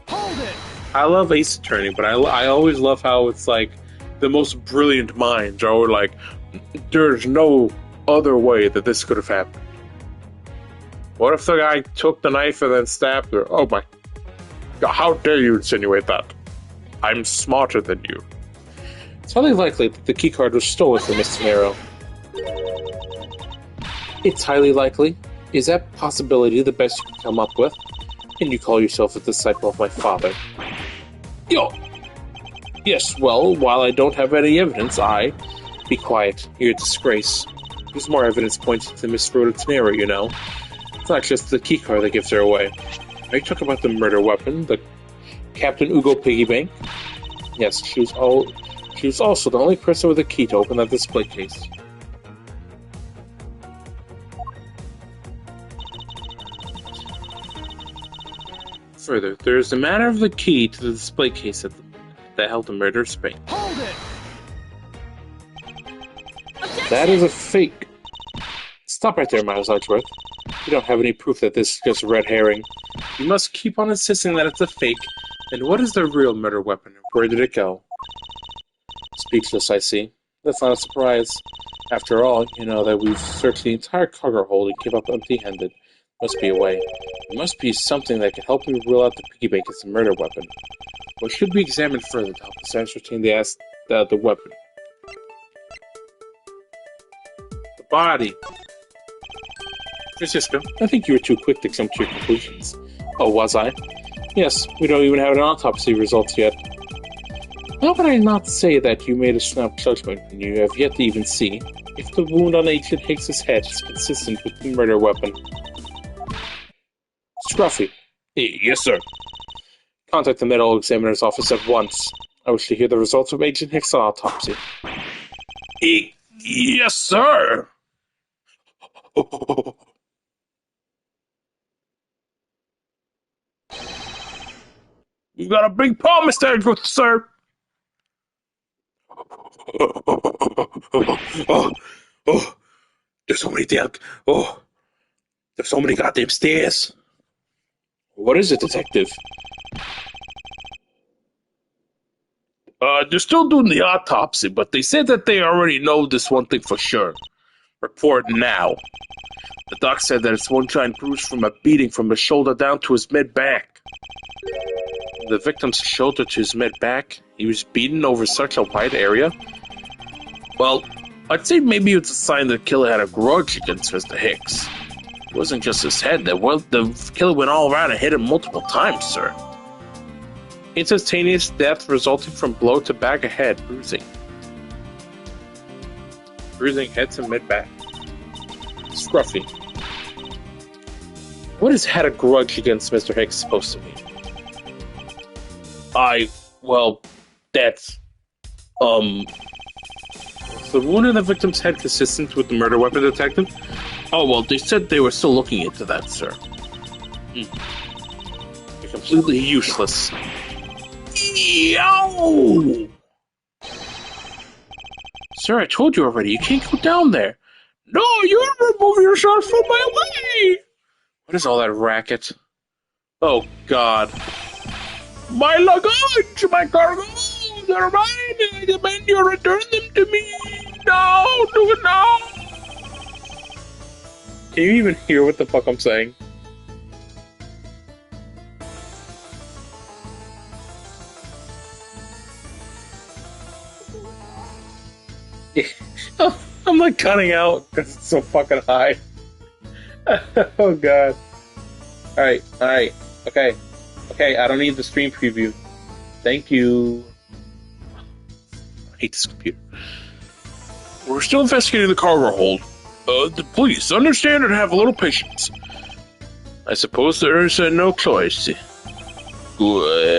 Hold it! I love Ace Attorney, but I always love how it's like the most brilliant minds are like, there's no other way that this could have happened. What if the guy took the knife and then stabbed her? Oh my God, how dare you insinuate that? I'm smarter than you. It's highly likely that the keycard was stolen from Mr. Narrow. It's highly likely. Is that possibility the best you can come up with? And you call yourself a disciple of my father? Yo! Yes, well, while I don't have any evidence, Be quiet. You're a disgrace. There's more evidence pointing to Miss Rhoda Tenero, you know. It's not just the keycard that gives her away. Are you talking about the murder weapon, the Captain Ugo piggy bank? Yes, she was also the only person with a key to open that display case. Further, there is the matter of the key to the display case that held the murderous bank. Hold it! That is a fake. Stop right there, Miles Edgeworth. You don't have any proof that this is just a red herring. You must keep on insisting that it's a fake. And what is the real murder weapon? Where did it go? Speechless, I see. That's not a surprise. After all, you know that we've searched the entire cargo hold and came up empty-handed. Must be a way. There must be something that can help me rule out the piggy bank as a murder weapon. What should be examined further to help us ascertain the weapon? The body. Francisco, I think you were too quick to jump to your conclusions. Oh, was I? Yes, we don't even have an autopsy results yet. How can I not say that you made a snap judgment when you have yet to even see if the wound on Agent Hicks's head is consistent with the murder weapon? Scruffy. Yes, sir. Contact the medical examiner's office at once. I wish to hear the results of Agent Hicks's autopsy. Yes, sir. You got a big problem, Mr. Edgeworth, sir. There's so many there's so many goddamn stairs. What is it, Detective? They're still doing the autopsy, but they said that they already know this one thing for sure. Report now. The doc said that it's one giant bruise from a beating from his shoulder down to his mid-back. The victim's shoulder to his mid-back? He was beaten over such a wide area? Well, I'd say maybe it's a sign the killer had a grudge against Mr. Hicks. It wasn't just his head. The killer went all around and hit him multiple times, sir. Instantaneous death resulting from blow to back of head bruising. Bruising head to mid-back. Scruffy. What is had a grudge against Mr. Hicks supposed to mean? That's... The wound in the victim's head consistent with the murder weapon, Detective? Oh, well, they said they were still looking into that, sir. You're completely useless. Yo! Sir, I told you already, you can't go down there. No, you remove yourself from my way! What is all that racket? Oh, God. My luggage! My cargo! They're mine! I demand you return them to me! No! Do it now! Can you even hear what the fuck I'm saying? Oh, I'm like cutting out because it's so fucking high. Oh god. Alright. Okay, I don't need the stream preview. Thank you. I hate this computer. We're still investigating the cargo hold. Please understand and have a little patience. I suppose there is no choice.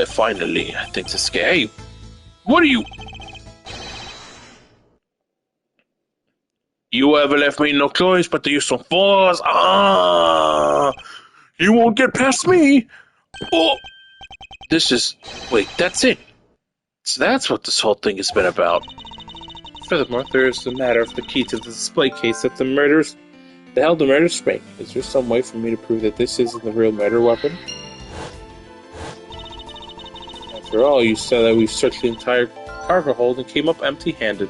Finally, I think this guy. Hey, what are you? You have left me no choice but to use some force. You won't get past me. Oh, this is. Wait, that's it. So that's what this whole thing has been about. Furthermore, there is the matter of the key to the display case that held the murder spring. Is there some way for me to prove that this isn't the real murder weapon? After all, you said that we searched the entire cargo hold and came up empty-handed.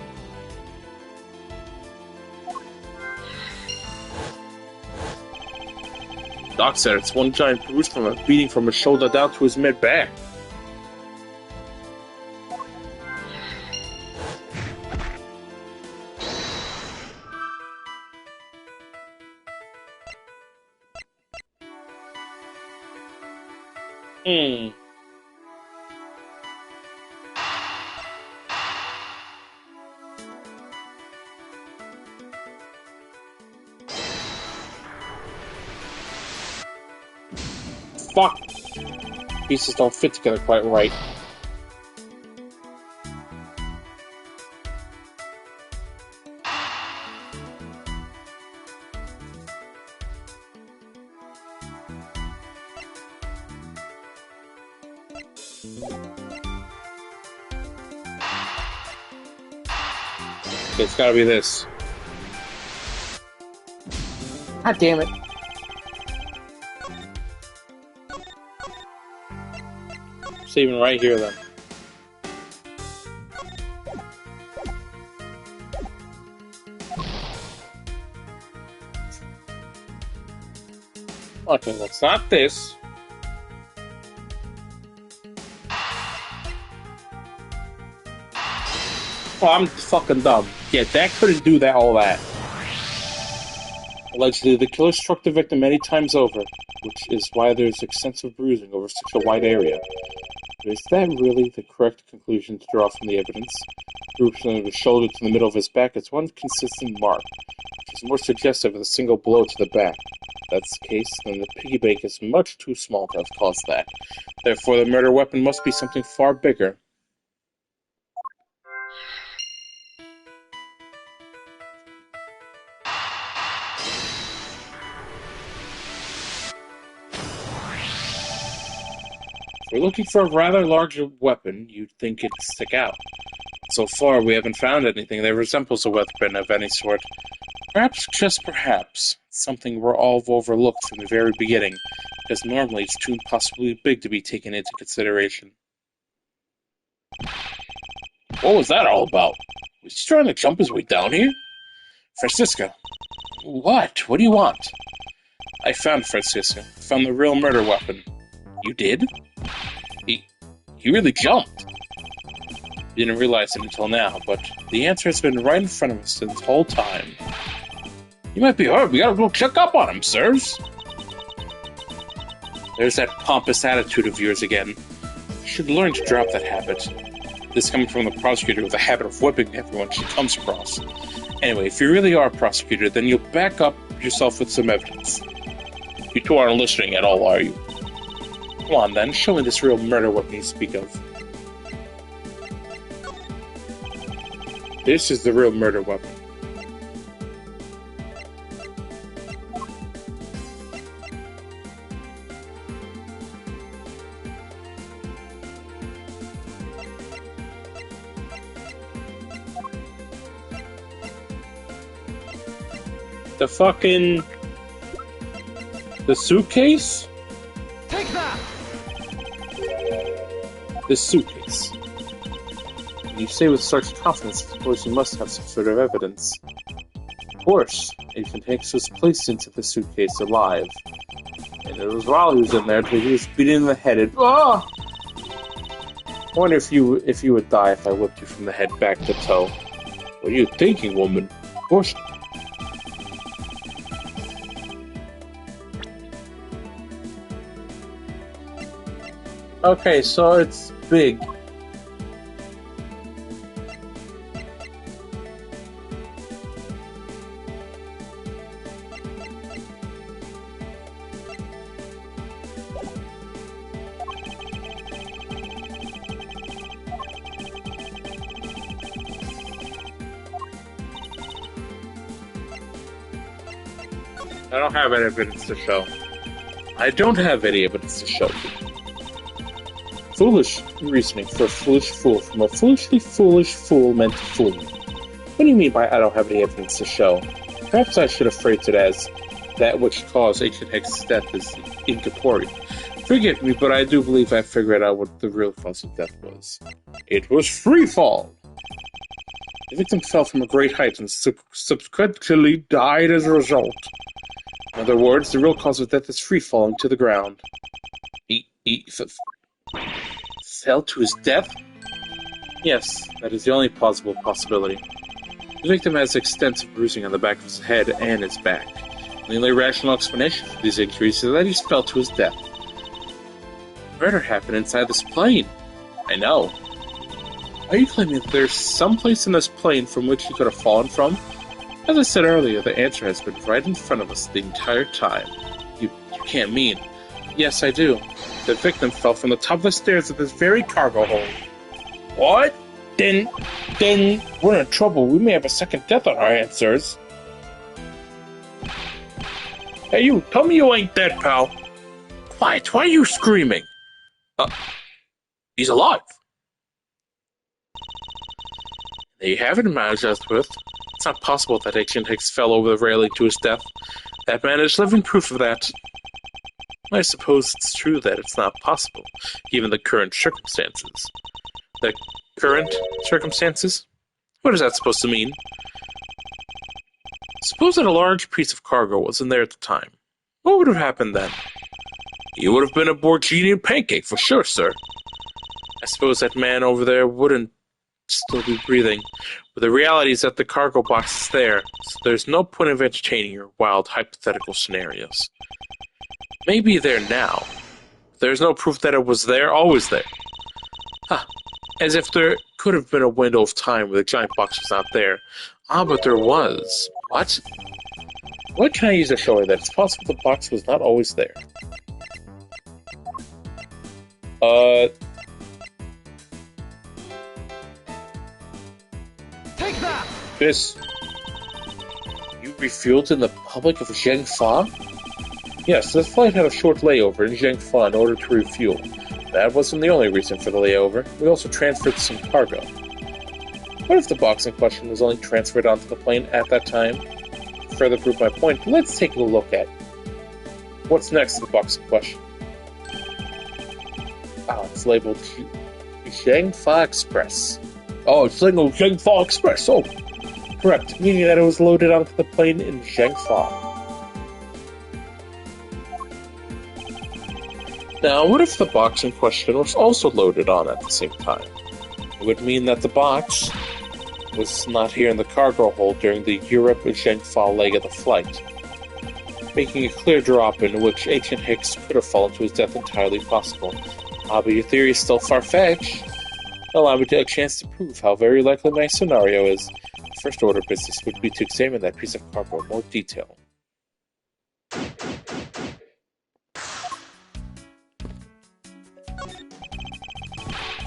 Doc said it's one giant bruise from a beating from his shoulder down to his mid-back. Fuck! Pieces don't fit together quite right. It's gotta be this. God damn it. It's even right here then. Okay, that's not this. Oh, I'm fucking dumb. Yeah, that couldn't do that, all that. Allegedly, the killer struck the victim many times over, which is why there's extensive bruising over such a wide area. But is that really the correct conclusion to draw from the evidence? Bruising of his shoulder to the middle of his back is one consistent mark, which is more suggestive of a single blow to the back. If that's the case, then the piggy bank is much too small to have caused that. Therefore, the murder weapon must be something far bigger. If we're looking for a rather large weapon, you'd think it'd stick out. So far, we haven't found anything that resembles a weapon of any sort. Perhaps, just perhaps, it's something we're all overlooked from the very beginning, because normally it's too impossibly big to be taken into consideration. What was that all about? Was he trying to jump his way down here? Francisco. What? What do you want? I found Francisco. Found the real murder weapon. You did? He really jumped. Didn't realize it until now, but the answer has been right in front of us this whole time. He might be hurt. We gotta go check up on him, sirs. There's that pompous attitude of yours again. You should learn to drop that habit. This coming from the prosecutor with a habit of whipping everyone she comes across. Anyway, if you really are a prosecutor, then you'll back up yourself with some evidence. You two aren't listening at all, are you? Come on then, show me this real murder weapon you speak of. This is the real murder weapon. The fucking... The suitcase? Take that! This suitcase. You say with such confidence, I suppose you must have some sort of evidence. Of course, Agent Hicks was placed into the suitcase alive. And it was while he was in there that he was beaten in the head and... Ah! I wonder if you would die if I whipped you from the head back to toe. What are you thinking, woman? Of course. Okay, so it's big. I don't have any evidence to show. I don't have any evidence to show. Foolish reasoning for a foolish fool from a foolishly foolish fool meant to fool me. What do you mean by I don't have any evidence to show? Perhaps I should have phrased it as that which caused Ancient Hicks's death is incorporeal. Forgive me, but I do believe I figured out what the real cause of death was. It was free fall! The victim fell from a great height and subsequently died as a result. In other words, the real cause of death is free falling to the ground. He fell to his death? Yes, that is the only plausible possibility. The victim has extensive bruising on the back of his head and his back. The only rational explanation for these injuries is that he fell to his death. The murder happened inside this plane. I know. Are you claiming that there's some place in this plane from which he could have fallen from? As I said earlier, the answer has been right in front of us the entire time. You can't mean. Yes, I do. The victim fell from the top of the stairs of this very cargo hold. What? Then we're in trouble. We may have a second death on our hands, sirs. Hey, you, tell me you ain't dead, pal. Quiet, why are you screaming? He's alive. There you have it, Manager Ellsworth. It's not possible that Ancient Hicks fell over the railing to his death. That man is living proof of that. I suppose it's true that it's not possible, given the current circumstances. The current circumstances? What is that supposed to mean? Suppose that a large piece of cargo wasn't there at the time. What would have happened then? You would have been a Borginian pancake for sure, sir. I suppose that man over there wouldn't still be breathing, but the reality is that the cargo box is there, so there's no point of entertaining your wild hypothetical scenarios. Maybe there now. There's no proof that it was there, always there. As if there could have been a window of time where the giant box was not there. But there was. What? What can I use to show you that it's possible the box was not always there? Take that! This... You refueled in the Republic of Zhengfa? Yes, this flight had a short layover in Zhengfa in order to refuel. That wasn't the only reason for the layover. We also transferred some cargo. What if the box in question was only transferred onto the plane at that time? To further prove my point, let's take a look at what's next to the box in question. It's labeled Zhengfa Express. Oh, it's labeled Zhengfa Express. Oh, correct, meaning that it was loaded onto the plane in Zhengfa. Now, what if the box in question was also loaded on at the same time? It would mean that the box was not here in the cargo hold during the Europe-Zhengfa leg of the flight, making a clear drop in which Ancient Hicks could have fallen to his death entirely possible. But your theory is still far-fetched. Allow me to take a chance to prove how very likely my scenario is. First order business would be to examine that piece of cargo in more detail.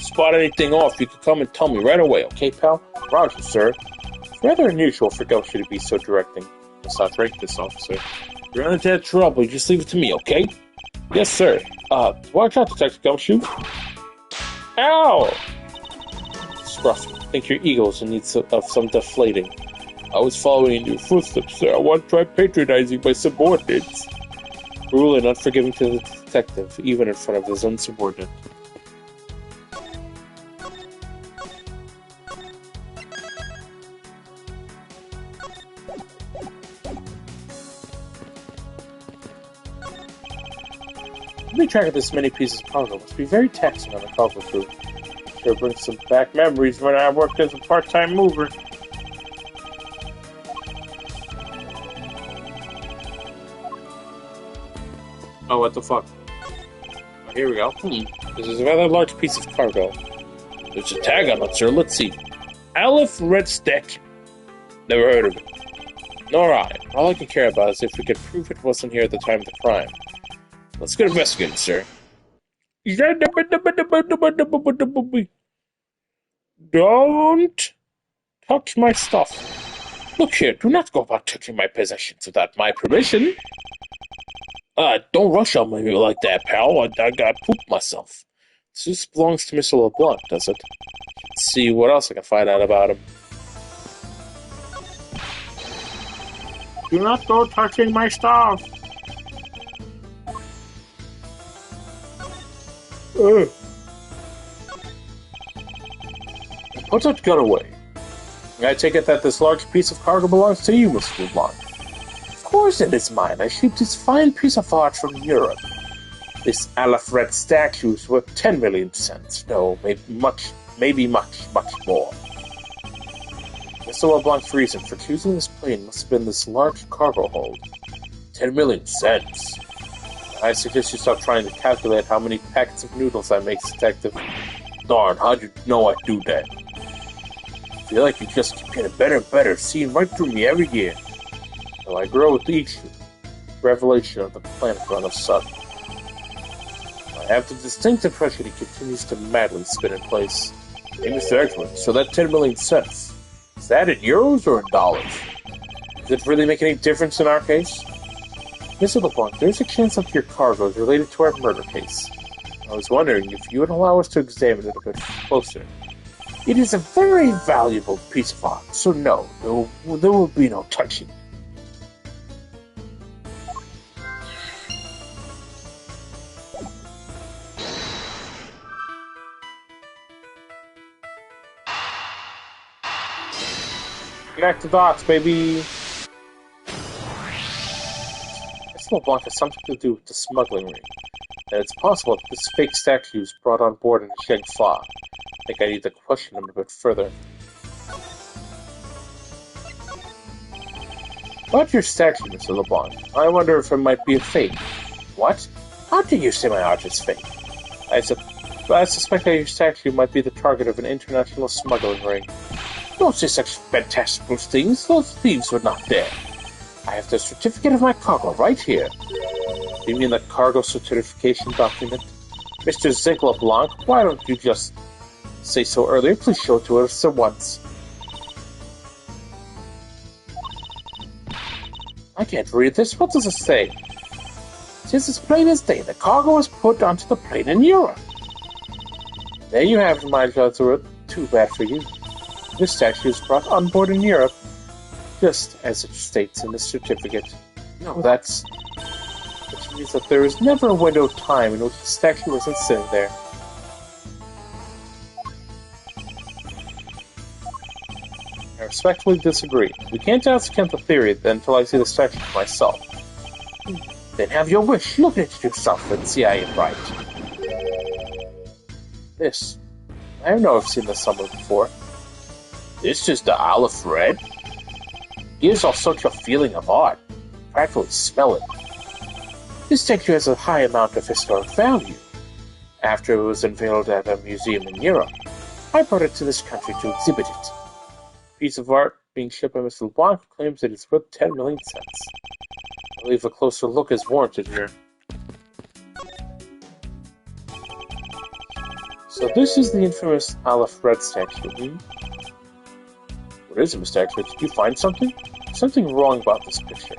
Spot anything off, you can come and tell me right away, okay, pal? Roger, sir. It's rather unusual for Gumshoe to be so directing. Let's not drink this, officer. You're in dead trouble, you just leave it to me, okay? Yes, sir. Watch out, Detective Gumshoe. Ow! Scruffy, I think your ego's in need of some deflating. I was following in your footsteps, sir. I want to try patronizing my subordinates. Cruel and unforgiving to the detective, even in front of his own subordinate. Keeping track of this many pieces of cargo must be very taxing on the cargo crew. Sure brings some back memories when I worked as a part-time mover. Oh, what the fuck? Oh, here we go. This is a rather large piece of cargo. There's a tag on it, sir. Let's see. Aleph Red Stick. Never heard of it. Nor I. All I can care about is if we can prove it wasn't here at the time of the crime. Let's get investigating, sir. Don't touch my stuff. Look here, do not go about touching my possessions without my permission. Don't rush on me like that, pal. I got pooped myself. This belongs to Mr. LeBlanc, does it? Let's see what else I can find out about him. Do not go touching my stuff. Put that gun away. I take it that this large piece of cargo belongs to you, Mr. LeBlanc. Of course it is mine. I shipped this fine piece of art from Europe. This Alfred statue is worth 10 million cents. No, maybe much more. Mr. LeBlanc's reason for choosing this plane must have been this large cargo hold. 10 million cents. I suggest you stop trying to calculate how many packets of noodles I make, Detective. Darn, how'd you know I'd do that? I feel like you just keep getting better and better, seeing right through me every year. Well, I grow with each revelation of the planet run of sun. I have the distinct impression he continues to madly spin in place. Hey, Mr. Excellent, so that 10 million cents, is that in euros or in dollars? Does it really make any difference in our case? Mr. LeBlanc, there's a chance that your cargo is related to our murder case. I was wondering if you would allow us to examine it a bit closer. It is a very valuable piece of art, so no, there will be no touching. Connect the dots, baby! Mr. LeBlanc has something to do with the smuggling ring, and it's possible that this fake statue is brought on board in Sheng Fa. I think I need to question him a bit further. About your statue, Mr. LeBlanc, I wonder if it might be a fake. What? How do you say my art is fake? I suspect that your statue might be the target of an international smuggling ring. Don't say such fantastical things. Those thieves were not there. I have the certificate of my cargo right here. You mean the cargo certification document? Mr. Ziegler Blanc, why don't you just say so earlier? Please show it to us at once. I can't read this. What does it say? It is as plain as day. The cargo was put onto the plane in Europe. There you have it, my Jazura. Too bad for you. This statue is brought on board in Europe, just as it states in the certificate. No, which means that there is never a window of time in which the statue wasn't sitting there. I respectfully disagree. We can't discount the theory until I see the statue for myself. Then have your wish. Look at it yourself and see I am right. This. I know I've seen this somewhere before. This is the Alfred. Gives off such a feeling of art. Practically smell it. This statue has a high amount of historic value. After it was unveiled at a museum in Europe, I brought it to this country to exhibit it. The piece of art being shipped by Mr. LeBlanc claims it is worth 10 million cents. I believe a closer look is warranted here. So this is the infamous Alfred statue, What is it, Mr. Expert? Did you find something? Something wrong about this picture.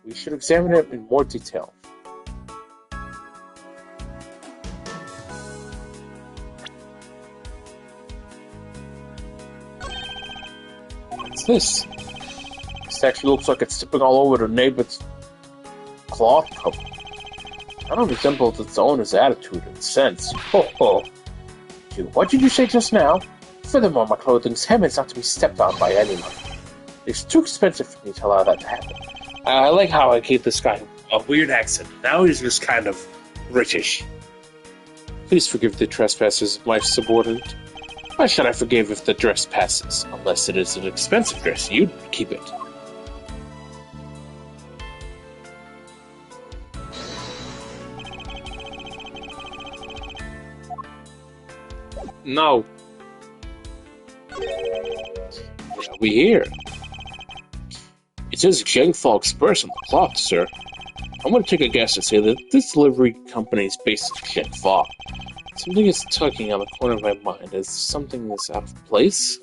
We should examine it in more detail. What's this? The statue looks like it's tipping all over the neighbor's cloth coat. Kind of resembles its owner's attitude and sense. Ho ho! What did you say just now? Furthermore, my clothing's hem is not to be stepped on by anyone. It's too expensive for me to allow that to happen. I like how I gave this guy a weird accent. Now he's just kind of British. Please forgive the trespasses of my subordinate. Why should I forgive if the dress passes? Unless it is an expensive dress, you'd keep it. No. What are we here? It says Zhengfall Express on the cloth, sir. I'm going to take a guess and say that this delivery company is based in Zhengfall. Something is tugging on the corner of my mind as something is out of place.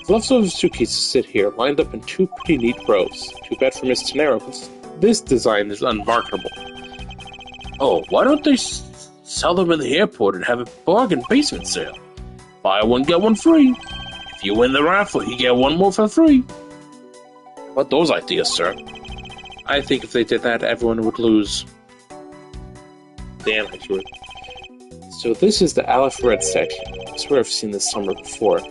Leftover suitcases sit here, lined up in two pretty neat rows. Too bad for Miss Tenero, because this design is unmarketable. Oh, why don't they sell them in the airport and have a bargain basement sale? Buy one, get one free. If you win the raffle, you get one more for free. What those ideas, sir? I think if they did that, everyone would lose. Damn, I would. So this is the Aleph Red section. I swear I've seen this somewhere before.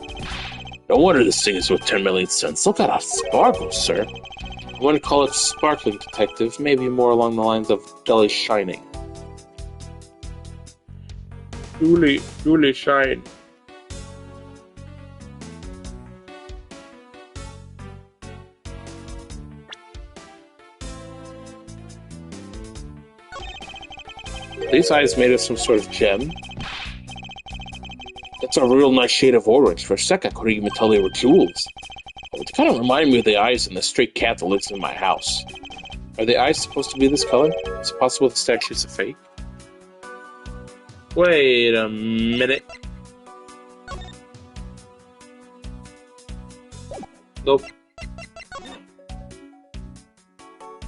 No wonder this thing is worth 10 million cents. Look at how it sparkles, sir. I wouldn't call it sparkling, detective. Maybe more along the lines of dully shining. Truly shine. These eyes made of some sort of gem. That's a real nice shade of orange. For a sec, I couldn't even tell they were jewels. It kind of reminded me of the eyes in the stray cat that lives in my house. Are the eyes supposed to be this color? Is it possible the statue is a fake? Wait a minute. Nope.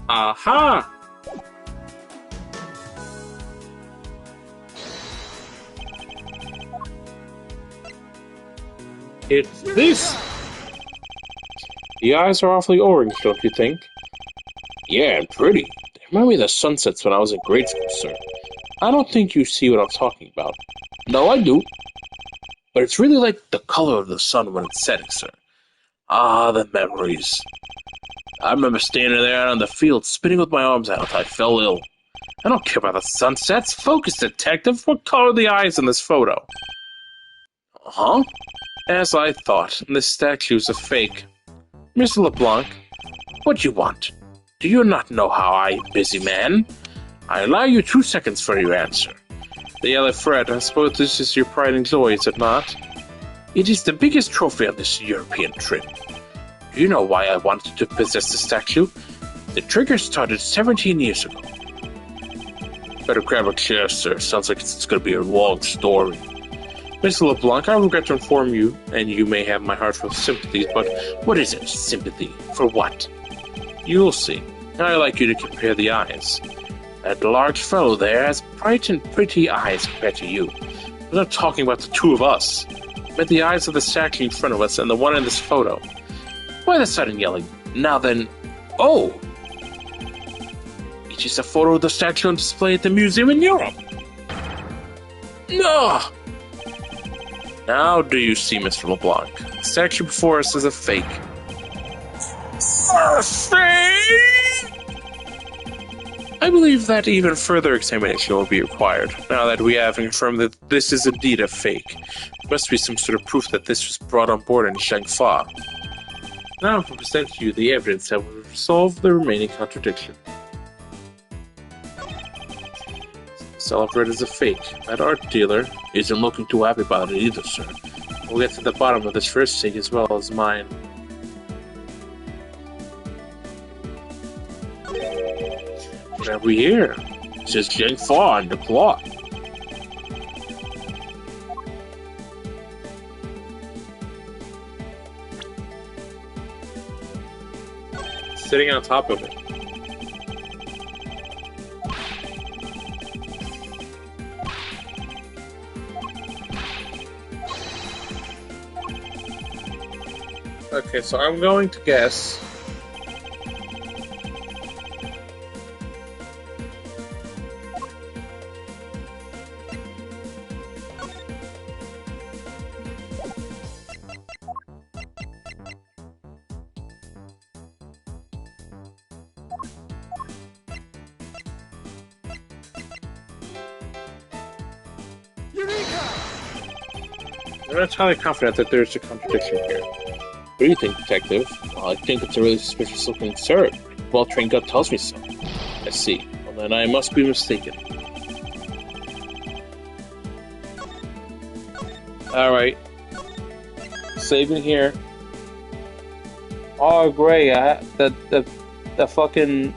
Aha! It's this! The eyes are awfully orange, don't you think? Yeah, and pretty. They remind me of the sunsets when I was in grade school, sir. I don't think you see what I'm talking about. No, I do. But it's really like the color of the sun when it's setting, sir. Ah, the memories. I remember standing there out on the field, spinning with my arms out until I fell ill. I don't care about the sunsets. Focus, detective. What color are the eyes in this photo? Huh? As I thought, this statue's a fake. Mr. LeBlanc, what do you want? Do you not know how I am, busy man? I allow you 2 seconds for your answer. The Yellow Fred, I suppose this is your pride and joy, is it not? It is the biggest trophy on this European trip. Do you know why I wanted to possess the statue? The trigger started 17 years ago. Better grab a chair, sir. Sounds like it's going to be a long story. Mr. LeBlanc, I regret to inform you, and you may have my heartfelt sympathies, but what is it, sympathy? For what? You'll see. I'd like you to compare the eyes. That large fellow there has bright and pretty eyes compared to you. I'm not talking about the two of us. I meant the eyes of the statue in front of us and the one in this photo. Why the sudden yelling? Now then... Oh! It is a photo of the statue on display at the museum in Europe. No! Now do you see, Mr. LeBlanc? The statue before us is a fake. A fake? I believe that even further examination will be required, now that we have confirmed that this is indeed a fake. There must be some sort of proof that this was brought on board in Shangfa. Now I will present to you the evidence that will resolve the remaining contradiction. Celebrate is a fake. That art dealer isn't looking too happy about it either, sir. We'll get to the bottom of this first thing as well as mine. What have we here? It says Shangfa on the clock. Sitting on top of it. Okay, so I'm going to guess. I'm not entirely confident that there's a contradiction here. What do you think, detective? Well, I think it's a really suspicious looking insert. Well-trained gut tells me so. I see. Well, then I must be mistaken. Alright. Saving here. Oh, great. The fucking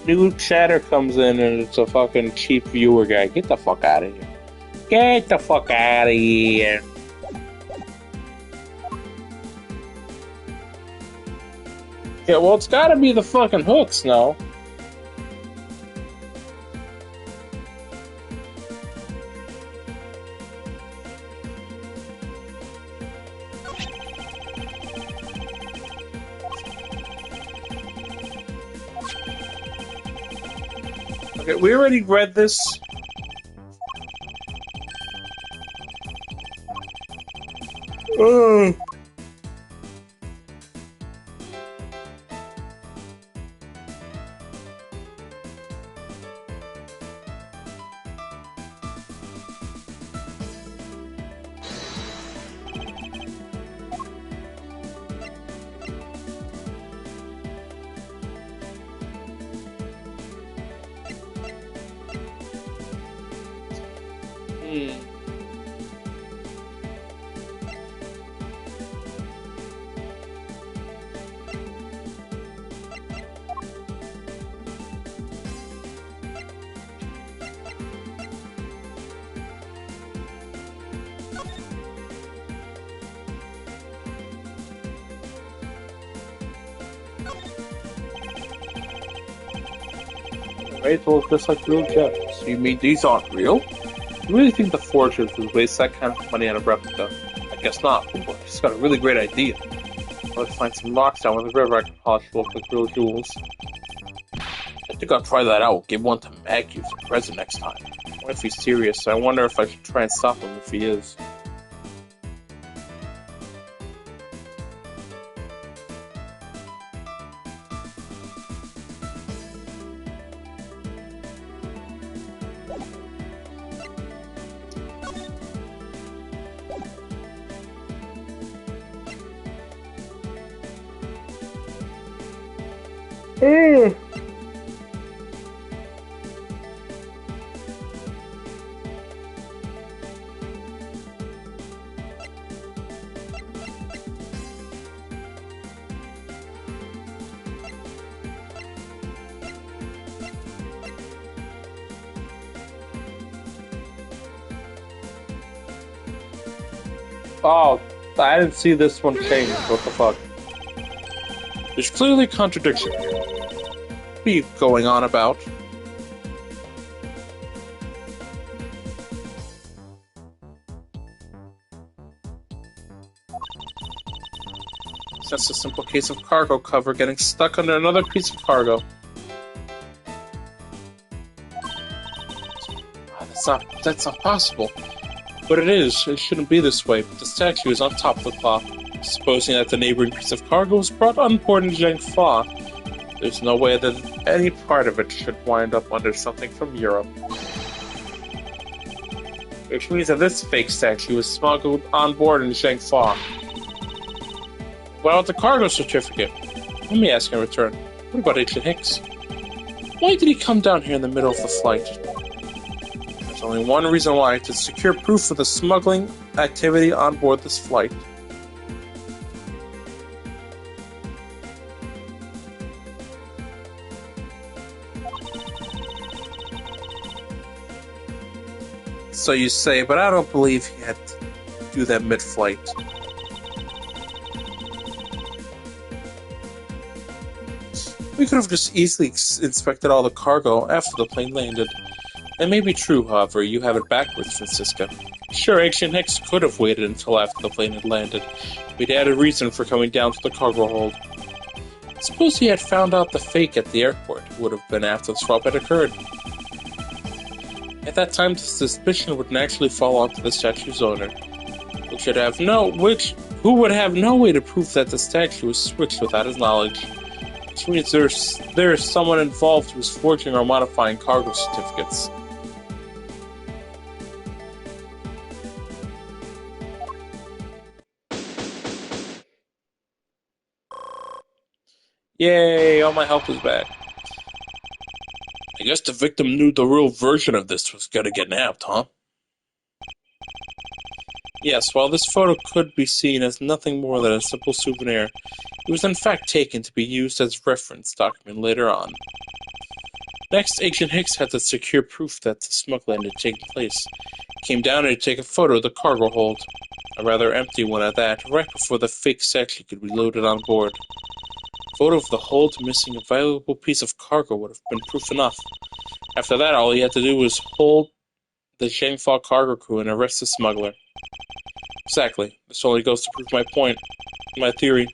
new chatter comes in and it's a fucking cheap viewer guy. Get the fuck out of here. Get the fuck out of here. Yeah, well, it's gotta be the fucking hooks, no? Okay, we already read this. Ugh. Right, to look just like real gems. You mean these aren't real? You really think the forgers would waste that kind of money on a replica? I guess not, but she's got a really great idea. Let's find some rocks down with the river I can polish to look like real jewels. I think I'll try that out. Give one to Maggie as a present next time. What if he's serious? I wonder if I should try and stop him if he is. Oh, I didn't see this one change. What the fuck? There's clearly contradiction here. What are you going on about? It's just a simple case of cargo cover getting stuck under another piece of cargo. That's not possible. But it is. It shouldn't be this way. The statue is on top of the cloth. Supposing that the neighboring piece of cargo was brought on board in Zhengfa, there's no way that any part of it should wind up under something from Europe. Which means that this fake statue was smuggled on board in Zhengfa. What about the cargo certificate? Let me ask in return. What about Agent Hicks? Why did he come down here in the middle of the flight? There's only one reason why, to secure proof of the smuggling activity on board this flight. So you say, but I don't believe he had to do that mid-flight. We could have just easily inspected all the cargo after the plane landed. It may be true, however, you have it backwards, Francisca. Sure, Agent Hicks could have waited until after the plane had landed. We'd had a reason for coming down to the cargo hold. Suppose he had found out the fake at the airport. It would have been after the swap had occurred. At that time, the suspicion would naturally fall onto the statue's owner, who would have no way to prove that the statue was switched without his knowledge. Which means there is someone involved who is forging or modifying cargo certificates. Yay, all my help is back. I guess the victim knew the real version of this was gonna get nabbed, huh? Yes, while this photo could be seen as nothing more than a simple souvenir, it was in fact taken to be used as reference document later on. Next, Agent Hicks had to secure proof that the smuggling had taken place. He came down and to take a photo of the cargo hold, a rather empty one at that, right before the fake statue could be loaded on board. photo of the hold missing a valuable piece of cargo would have been proof enough. After that, all he had to do was hold the Zhangfa cargo crew and arrest the smuggler. Exactly. This only goes to prove my point, my theory.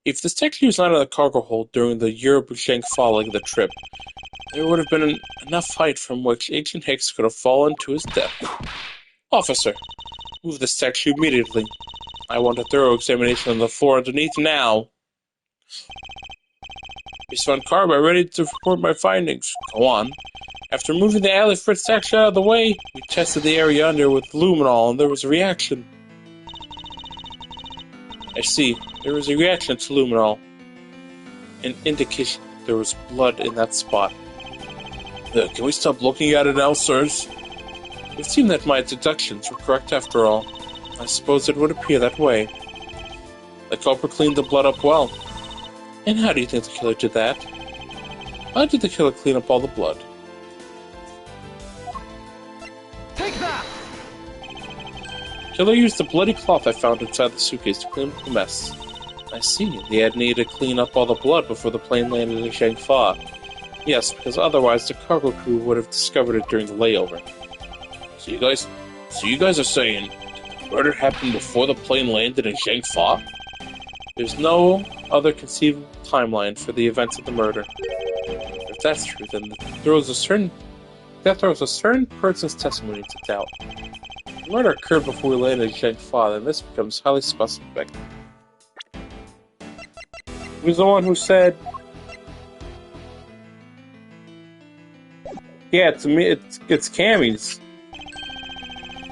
If the statue was not in the cargo hold during the Europe-Zhangfa leg of the trip, there would have been enough height from which Agent Hicks could have fallen to his death. Officer, move the statue immediately. I want a thorough examination of the floor underneath now. Miss Von Karma, ready to report my findings. Go on. After moving the alley Fritz statue out of the way, we tested the area under with luminol and there was a reaction. I see. There was a reaction to luminol. An indication there was blood in that spot. Can we stop looking at it now, sirs? It seemed that my deductions were correct after all. I suppose it would appear that way. The culprit cleaned the blood up well. And how do you think the killer did that? How did the killer clean up all the blood? Take that! Killer used the bloody cloth I found inside the suitcase to clean up the mess. I see. They had needed to clean up all the blood before the plane landed in Zhangfa. Yes, because otherwise the cargo crew would have discovered it during the layover. So you guys are saying the murder happened before the plane landed in Zhangfa? There's no other conceivable timeline for the events of the murder. If that's true, then that throws a certain person's testimony into doubt. The murder occurred before we landed in Zhangfa, and this becomes highly suspect. Who's the one who said, yeah, to me, it's Cammy's.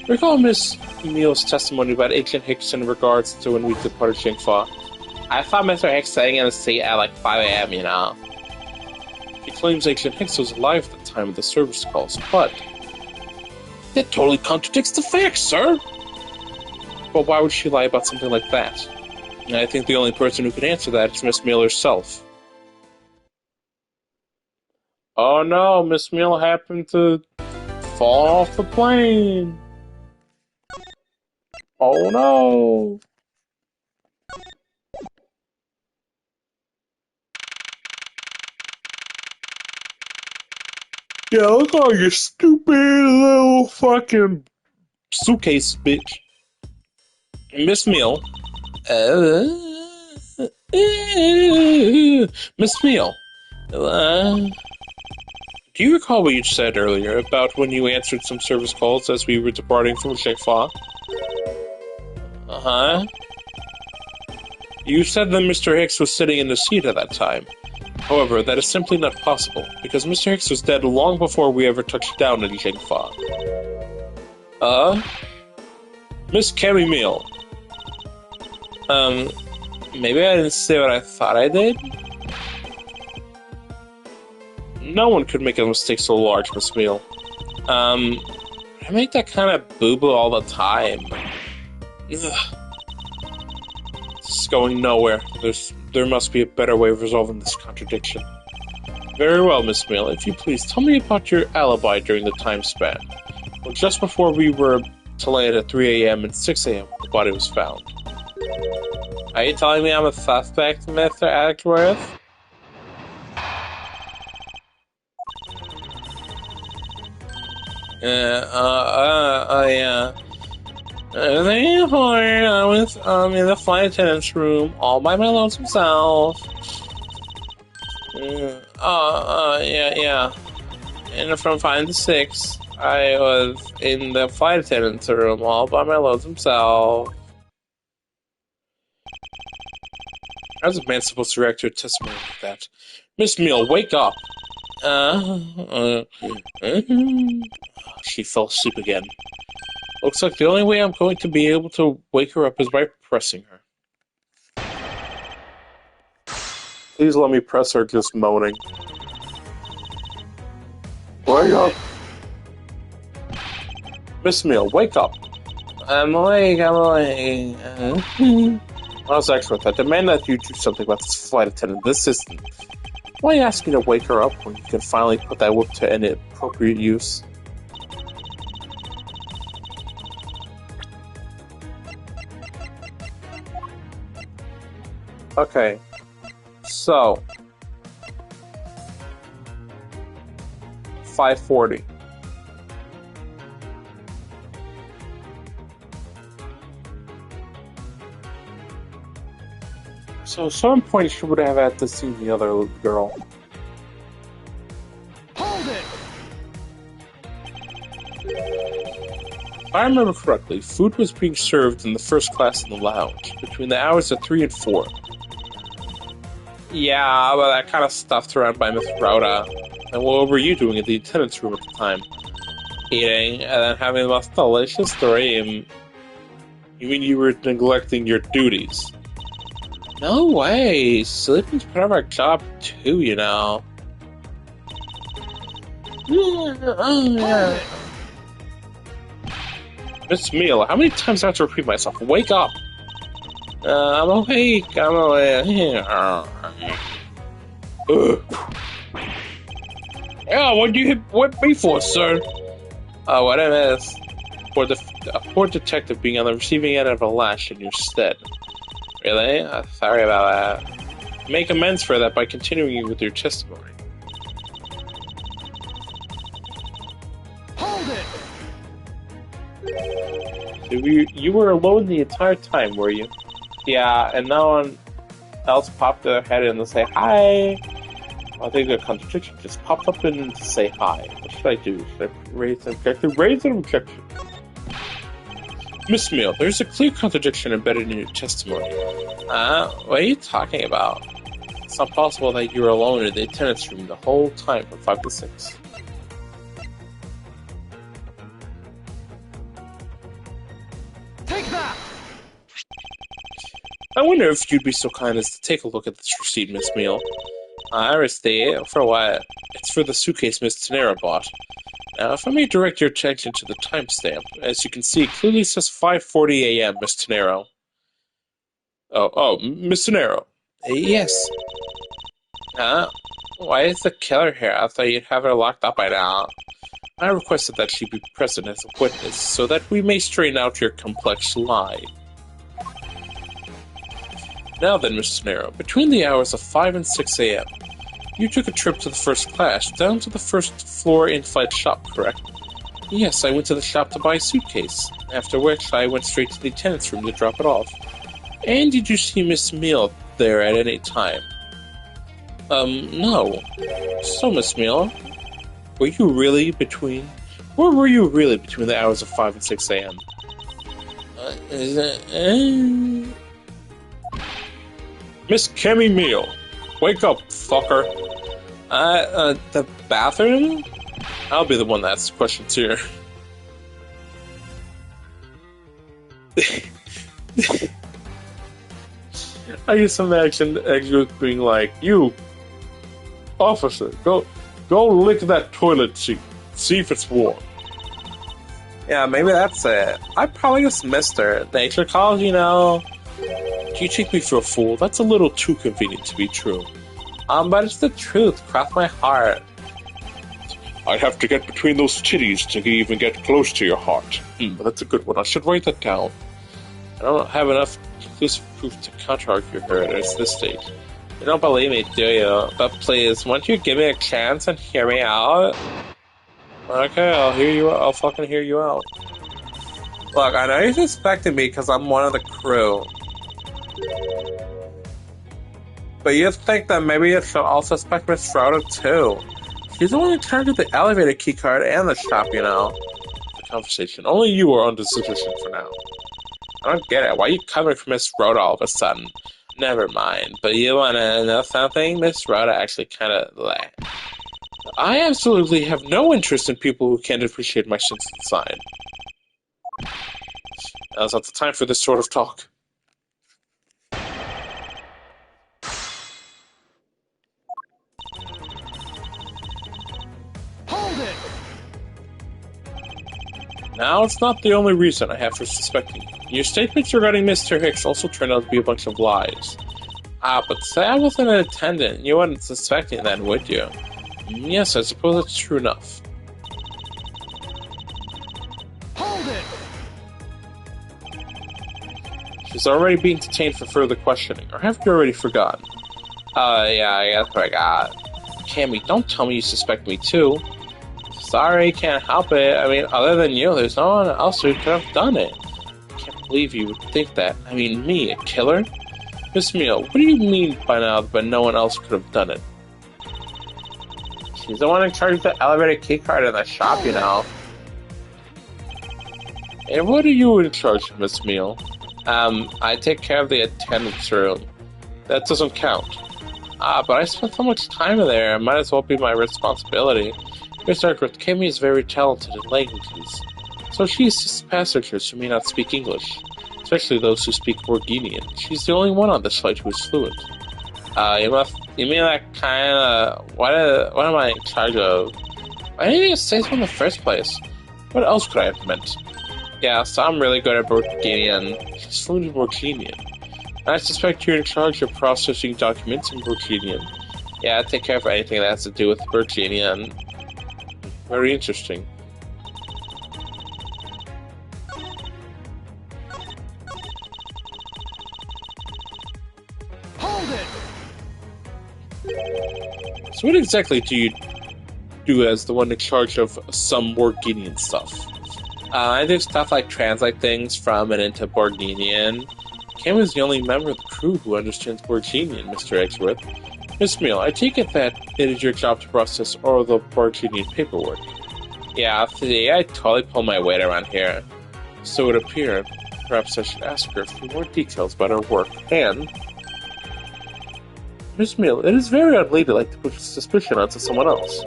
Recall Miss Neal's testimony about Agent Hicks in regards to when we departed Zhangfa. I saw Mr. Hicks sitting in the seat at like 5 a.m., you know. She claims Agent Hicks was alive at the time of the service calls, but that totally contradicts the facts, sir! But why would she lie about something like that? And I think the only person who could answer that is Miss Neal herself. Oh no, Miss Neal happened to fall off the plane! Oh no! Yeah, look like you stupid little fucking suitcase, bitch. Miss Neal. Miss Neal. Do you recall what you said earlier about when you answered some service calls as we were departing from Zhangfa? Uh-huh. You said that Mr. Hicks was sitting in the seat at that time. However, that is simply not possible, because Mr. Hicks was dead long before we ever touched down in Zhangfa. Miss Cammy Meal. Maybe I didn't say what I thought I did? No one could make a mistake so large, Miss Meal. I make that kind of boo-boo all the time. Ugh. This is going nowhere. There must be a better way of resolving this contradiction. Very well, Miss Meal. If you please, tell me about your alibi during the time span. Well, just before we were to land at 3 a.m. and 6 a.m. the body was found. Are you telling me I'm a suspect, Mr. Ashworth? Yeah. Therefore, I was in the flight attendant's room all by my lonesome self. Yeah. And from 5 to 6, I was in the flight attendant's room all by my lonesome self. How's a man supposed to react to a testimony like that? Miss Meal, wake up! She fell asleep again. Looks like the only way I'm going to be able to wake her up is by pressing her. Please let me press her just moaning. Wake up! Miss Meal, wake up! I'm awake. How's Ashworth? I demand that you do something about this flight attendant, this assistant. Why are you asking me to wake her up when you can finally put that whip to any appropriate use? Okay. So 540. So at some point she would have had to see the other girl. Hold it! If I remember correctly, food was being served in the first class in the lounge between the hours of 3 and 4. Yeah, well, that kind of stuffed around by Miss Rhoda. And what were you doing in the attendance room at the time? Eating, and then having the most delicious dream. You mean you were neglecting your duties? No way! Sleeping's part of our job too, you know. Miss Meal, how many times do I have to repeat myself? Wake up! I'm awake, I'm awake. Yeah, what'd you whip me for, sir? Oh, what I miss. For a poor detective being on the receiving end of a lash in your stead. Really? Sorry about that. Make amends for that by continuing with your testimony. Hold it! So you were alone the entire time, were you? Yeah, and no one else popped their head in to say hi. I think a contradiction just popped up in to say hi. What should I do? Should I raise an objection? Raise an objection. Miss Meal, there's a clear contradiction embedded in your testimony. What are you talking about? It's not possible that you were alone in the attendance room the whole time from 5 to 6. Take that! I wonder if you'd be so kind as to take a look at this receipt, Miss Meal. Receipt? For what? It's for the suitcase Miss Tenera bought. Now, if I may direct your attention to the timestamp, as you can see, it clearly says 5:40 a.m., Miss Tenero. Miss Tenero. Yes. Why is the killer here? I thought you'd have her locked up by now. I requested that she be present as a witness, so that we may straighten out your complex lie. Now then, Miss Tenero, between the hours of 5 and 6 a.m., you took a trip to the first class, down to the first floor in-flight shop, correct? Yes, I went to the shop to buy a suitcase, after which I went straight to the attendance room to drop it off. And did you see Miss Meal there at any time? No. So, Miss Meal, where were you really between the hours of 5 and 6 a.m.? Miss Cammy Meal, wake up, fucker. The bathroom? I'll be the one that asks questions here. I just imagine Exodus being like, you, officer, go lick that toilet seat. See if it's warm. Yeah, maybe that's it. I probably just missed her. Nature calls, you know. Do you take me for a fool? That's a little too convenient to be true. But it's the truth. Cross my heart. I'd have to get between those titties to even get close to your heart. But that's a good one. I should write that down. I don't have enough conclusive proof to counter-argue her at this stage. You don't believe me, do you? But please, won't you give me a chance and hear me out? Okay, I'll hear you. I'll fucking hear you out. Look, I know you're suspecting me because I'm one of the crew. But you think that maybe you should also suspect Miss Rhoda too. She's the one who turned to the elevator keycard and the shop, you know. The conversation. Only you are under suspicion for now. I don't get it. Why are you covering for Miss Rhoda all of a sudden? Never mind. But you wanna know something? Miss Rhoda actually kinda I absolutely have no interest in people who can't appreciate my sense of design. Now's not the time for this sort of talk. Hold it! Now, it's not the only reason I have for suspecting you. Your statements regarding Mr. Hicks also turned out to be a bunch of lies. But say I wasn't an attendant, you wouldn't suspect me then, would you? Yes, I suppose that's true enough. Hold it! She's already being detained for further questioning, or have you already forgotten? Yeah, I guess I forgot. Cammy, don't tell me you suspect me too. Sorry, can't help it. I mean, other than you, there's no one else who could have done it. I can't believe you would think that. I mean, me, a killer? Miss Meal, what do you mean by now that no one else could have done it? She's the one in charge of the elevator keycard in the shop, you know. And what are you in charge of, Miss Meal? I take care of the attendance room. That doesn't count. But I spent so much time in there, it might as well be my responsibility. Mr. Eckert, Cammy is very talented in languages, so she assists passengers who may not speak English, especially those who speak Borginian. She's the only one on this flight who is fluent. You mean that kinda... What am I in charge of? Why didn't you say so in the first place? What else could I have meant? Yeah, so I'm really good at Borginian. She's fluent in Borginian. And I suspect you're in charge of processing documents in Borginian. Yeah, I take care of anything that has to do with Borginian. Very interesting. Hold it! So what exactly do you do as the one in charge of some Borginian stuff? I do stuff like translate things from and into Borginian. Cam is the only member of the crew who understands Borginian, Mr. Eggsworth. Miss Meal, I take it that it is your job to process all the Borginian paperwork. Yeah, see, I totally pull my weight around here. So it appeared. Perhaps I should ask her a few more details about her work. And... Miss Meal, it is very unladylike to push suspicion onto someone else.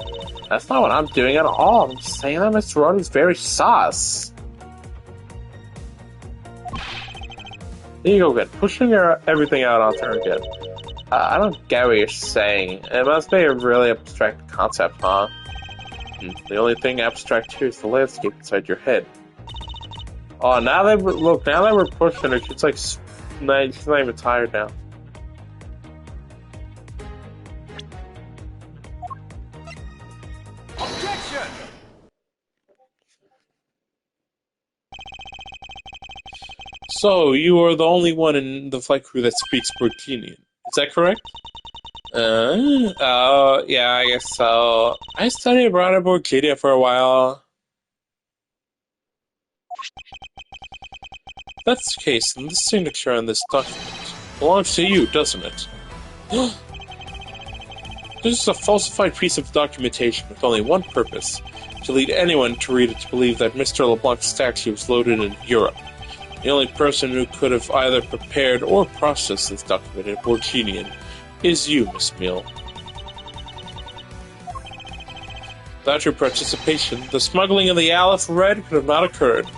That's not what I'm doing at all. I'm just saying that Mr. Rod is very sus. There you go again, pushing everything out onto her again. I don't get what you're saying. It must be a really abstract concept, huh? The only thing abstract here is the landscape inside your head. Oh, now that we're pushing her, she's like, she's not even tired now. Objection! So, you are the only one in the flight crew that speaks Borginian. Is that correct? Yeah, I guess so. I studied abroad in Borginia for a while. If that's the case, then this signature on this document belongs to you, doesn't it? This is a falsified piece of documentation with only one purpose, to lead anyone to read it to believe that Mr. LeBlanc's statue was loaded in Europe. The only person who could have either prepared or processed this document in Borginian is you, Miss Meal. Without your participation, the smuggling of the Aleph Red could have not occurred.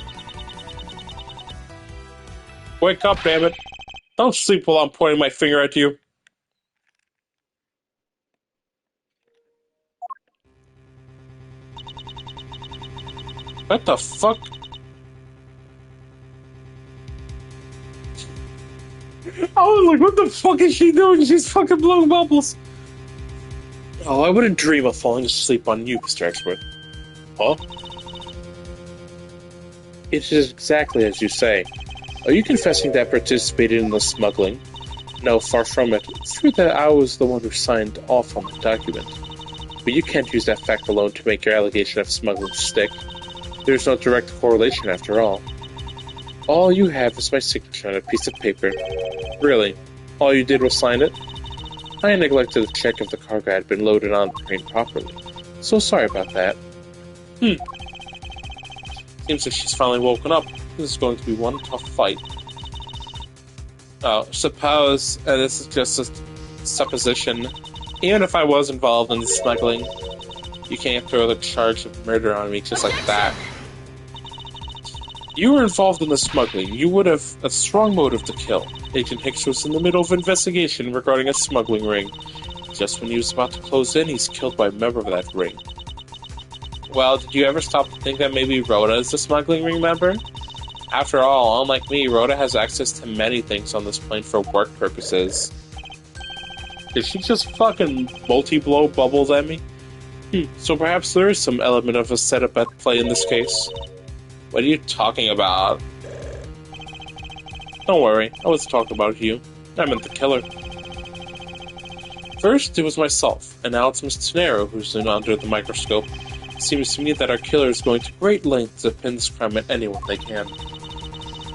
Wake up, damn it! Don't sleep while I'm pointing my finger at you. What the fuck? I was like, what the fuck is she doing? She's fucking blowing bubbles. Oh, I wouldn't dream of falling asleep on you, Mr. Expert. Huh? It is exactly as you say. Are you confessing that I participated in the smuggling? No, far from it. It's true that I was the one who signed off on the document. But you can't use that fact alone to make your allegation of smuggling stick. There's no direct correlation after all. All you have is my signature on a piece of paper. Really? All you did was sign it? I neglected to check if the cargo had been loaded on the plane properly. So sorry about that. Seems like she's finally woken up. This is going to be one tough fight. Oh, suppose, this is just a supposition. Even if I was involved in the smuggling, you can't throw the charge of murder on me just like that. You were involved in the smuggling. You would have a strong motive to kill. Agent Hicks was in the middle of an investigation regarding a smuggling ring. Just when he was about to close in, he's killed by a member of that ring. Well, did you ever stop to think that maybe Rhoda is the smuggling ring member? After all, unlike me, Rhoda has access to many things on this plane for work purposes. Did she just fucking multi-blow bubbles at me? So perhaps there is some element of a setup at play in this case. What are you talking about? Don't worry, I was talking about you. I meant the killer. First, it was myself, and now it's Miss Tenero who's in under the microscope. It seems to me that our killer is going to great lengths to pin this crime at anyone they can.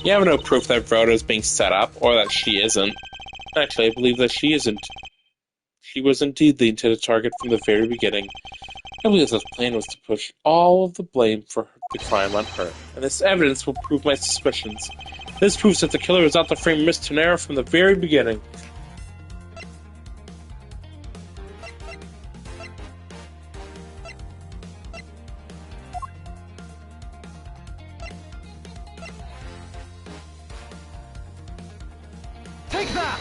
You have no proof that Rhoda is being set up, or that she isn't. Actually, I believe that she isn't. She was indeed the intended target from the very beginning. I believe that the plan was to push all of the blame for the crime on her, and this evidence will prove my suspicions. This proves that the killer was out to frame Miss Tenero from the very beginning. Take that!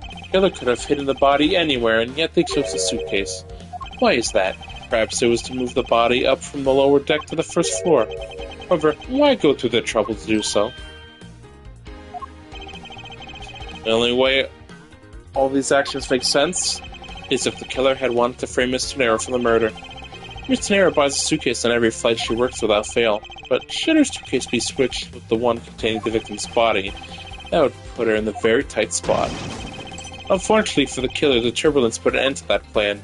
The killer could have hidden the body anywhere, and yet they chose the suitcase. Why is that? Perhaps it was to move the body up from the lower deck to the first floor. However, why go through the trouble to do so? The only way all these actions make sense is if the killer had wanted to frame Miss Tenero for the murder. Miss Tenero buys a suitcase on every flight she works without fail, but should her suitcase be switched with the one containing the victim's body, that would put her in the very tight spot. Unfortunately for the killer, the turbulence put an end to that plan.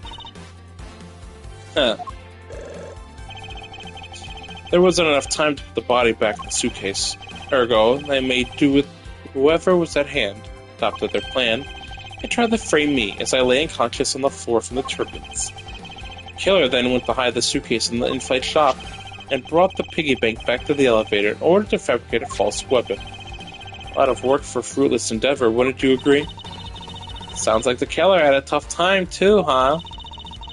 There wasn't enough time to put the body back in the suitcase. Ergo, they made do with whoever was at hand, adopted their plan, and tried to frame me as I lay unconscious on the floor from the turbulence. The killer then went to hide the suitcase in the in-flight shop, and brought the piggy bank back to the elevator in order to fabricate a false weapon. A lot of work for a fruitless endeavor, wouldn't you agree? Sounds like the killer had a tough time too, huh?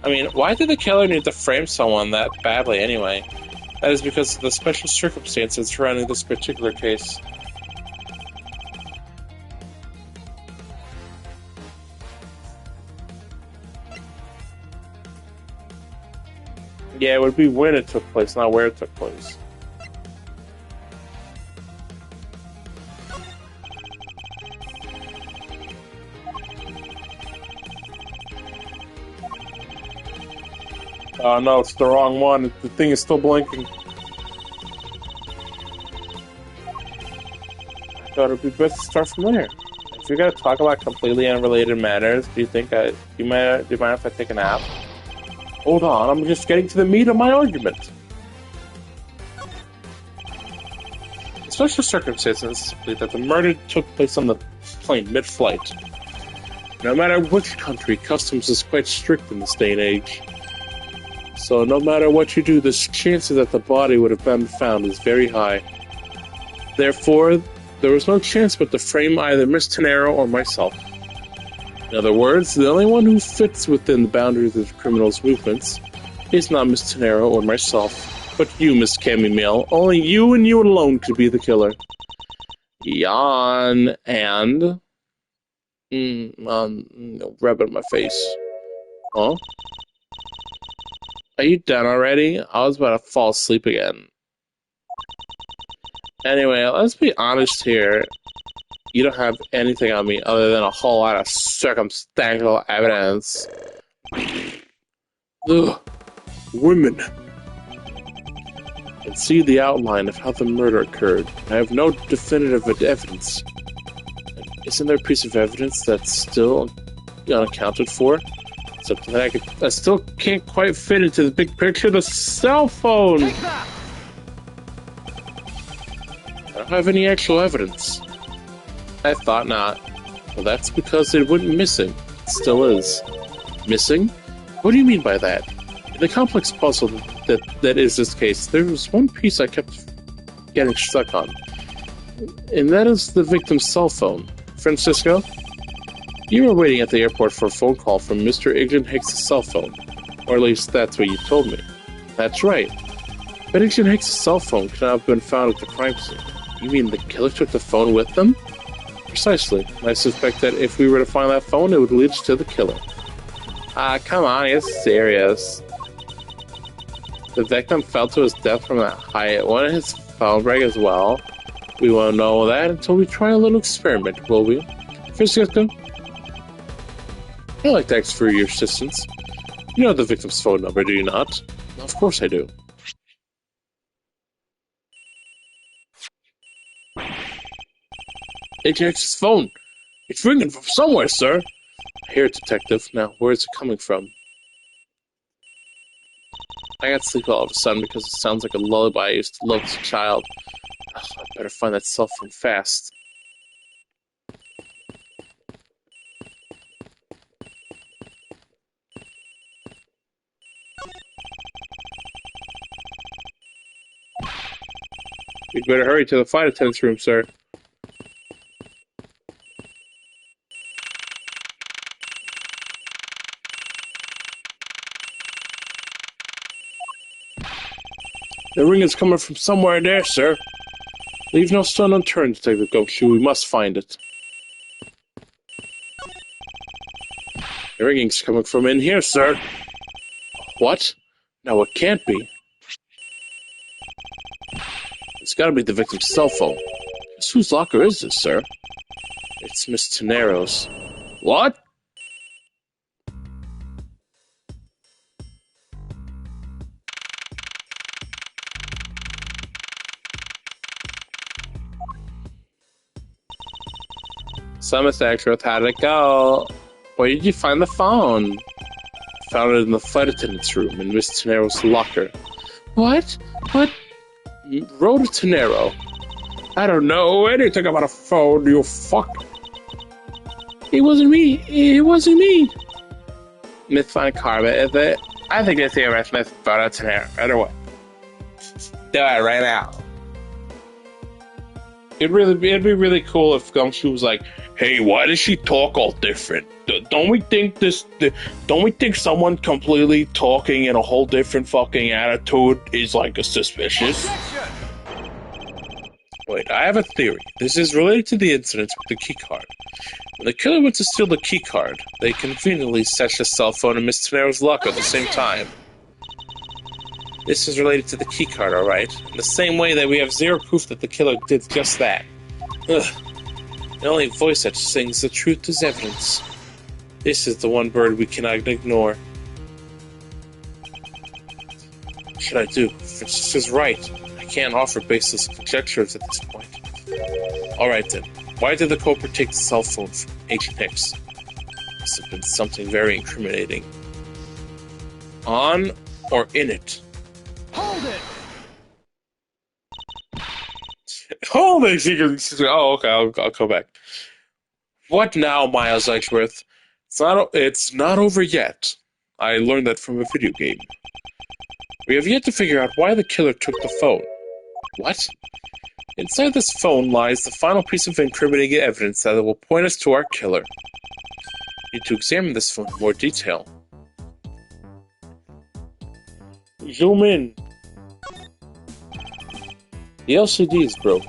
I mean, why did the killer need to frame someone that badly anyway? That is because of the special circumstances surrounding this particular case. Yeah, it would be when it took place, not where it took place. Oh no, it's the wrong one. The thing is still blinking. I thought it'd be best to start from there. If you're gonna talk about completely unrelated matters, do you think do you mind if I take a nap? Hold on, I'm just getting to the meat of my argument. The special circumstances is simply that the murder took place on the plane mid-flight. No matter which country, customs is quite strict in this day and age. So no matter what you do, the chances that the body would have been found is very high. Therefore, there was no chance but to frame either Miss Tenero or myself. In other words, the only one who fits within the boundaries of the criminal's movements is not Miss Tenero or myself, but you, Miss Camille. Only you and you alone could be the killer. Yawn and... rub it in my face. Huh? Are you done already? I was about to fall asleep again. Anyway, let's be honest here. You don't have anything on me other than a whole lot of circumstantial evidence. Ugh. Women. And see the outline of how the murder occurred. I have no definitive evidence. Isn't there a piece of evidence that's still unaccounted for? Something that I still can't quite fit into the big picture. The cell phone! Take that! I don't have any actual evidence. I thought not. Well, that's because it went missing. It still is. Missing? What do you mean by that? In the complex puzzle that is this case, there was one piece I kept getting stuck on. And that is the victim's cell phone. Francisco? You were waiting at the airport for a phone call from Mr. Ignan Hicks' cell phone. Or at least that's what you told me. That's right. But Ignan Hicks' cell phone could not have been found at the crime scene. You mean the killer took the phone with them? Precisely. I suspect that if we were to find that phone, it would lead us to the killer. Come on, you're serious. The victim fell to his death from that height. Wouldn't his phone break as well? We won't know that until we try a little experiment, will we? Francisco? I'd like to ask for your assistance. You know the victim's phone number, do you not? Of course I do. Agent X's phone. It's ringing from somewhere, sir. I hear it, Detective. Now, where is it coming from? I got sleepy all of a sudden because it sounds like a lullaby I used to love as a child. I better find that cell phone fast. You'd better hurry to the flight attendant's room, sir. The ring is coming from somewhere in there, sir. Leave no stone unturned, Detective Gumshoe. We must find it. The ringing's coming from in here, sir. What? No, it can't be. It's gotta be the victim's cell phone. Guess whose locker is this, sir? It's Miss Tenero's. What? Summit Actress, how'd it go? Where did you find the phone? Found it in the flight attendant's room in Miss Tenero's locker. What? What? Rhoda Tenero. I don't know anything about a phone, you fuck. It wasn't me. It wasn't me. Miss Von Carver, is it? I think it's here, Miss Rhoda Tenero. Right away. Do it right now. It'd be really cool if Gumshoe was like, "Hey, why does she talk all different? Don't we think someone completely talking in a whole different fucking attitude is like a suspicious?" Wait, I have a theory. This is related to the incident with the keycard. When the killer went to steal the keycard, they conveniently stashed the cell phone in Miss Tenero's locker at the same time. This is related to the keycard, alright? In the same way that we have zero proof that the killer did just that. Ugh. The only voice that sings the truth is evidence. This is the one bird we cannot ignore. What should I do? Francisca's right. I can't offer baseless conjectures at this point. Alright then. Why did the culprit take the cell phone from Agent X? Must have been something very incriminating. On or in it? Hold it! Hold it! Oh, okay, I'll come back. What now, Miles Edgeworth? It's not over yet. I learned that from a video game. We have yet to figure out why the killer took the phone. What? Inside this phone lies the final piece of incriminating evidence that will point us to our killer. We need to examine this phone in more detail. Zoom in. The LCD is broken.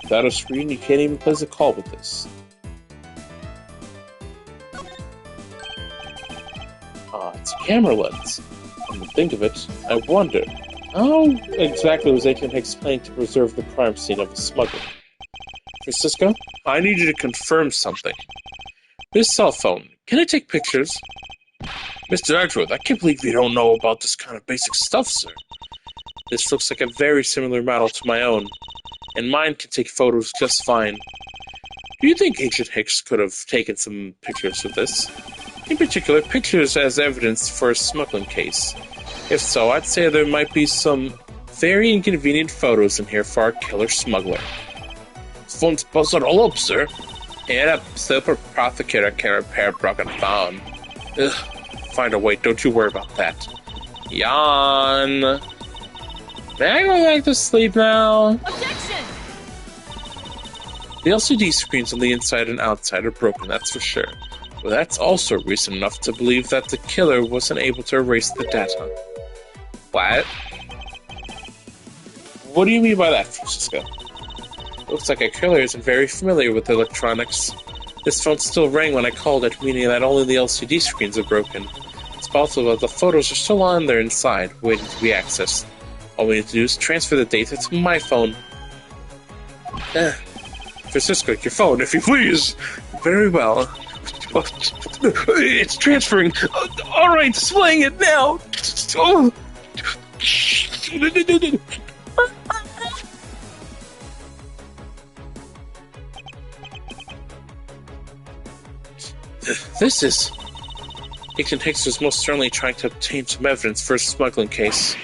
Without a screen, you can't even place a call with this. It's a camera lens. Come to think of it, I wonder, how exactly was Agent Hicks planning to preserve the crime scene of a smuggler? Francisco, I need you to confirm something. This cell phone, can it take pictures? Mr. Edgeworth, I can't believe you don't know about this kind of basic stuff, sir. This looks like a very similar model to my own, and mine can take photos just fine. Do you think Agent Hicks could have taken some pictures of this? In particular, pictures as evidence for a smuggling case. If so, I'd say there might be some very inconvenient photos in here for our killer smuggler. This phone's busted all up, sir. And a super prosecutor can repair a broken phone. Ugh, find a way, don't you worry about that. Yawn. May I go back to sleep now? Objection! The LCD screens on the inside and outside are broken, that's for sure. But that's also reason enough to believe that the killer wasn't able to erase the data. What? What do you mean by that, Francisco? Looks like a killer isn't very familiar with electronics. This phone still rang when I called it, meaning that only the LCD screens are broken. It's possible that the photos are still on there inside, waiting to be accessed. All we need to do is transfer the data to my phone. Francisco, your phone, if you please. Very well. It's transferring. Alright, displaying it now. Oh. This is... Agent Hicks was most certainly trying to obtain some evidence for a smuggling case.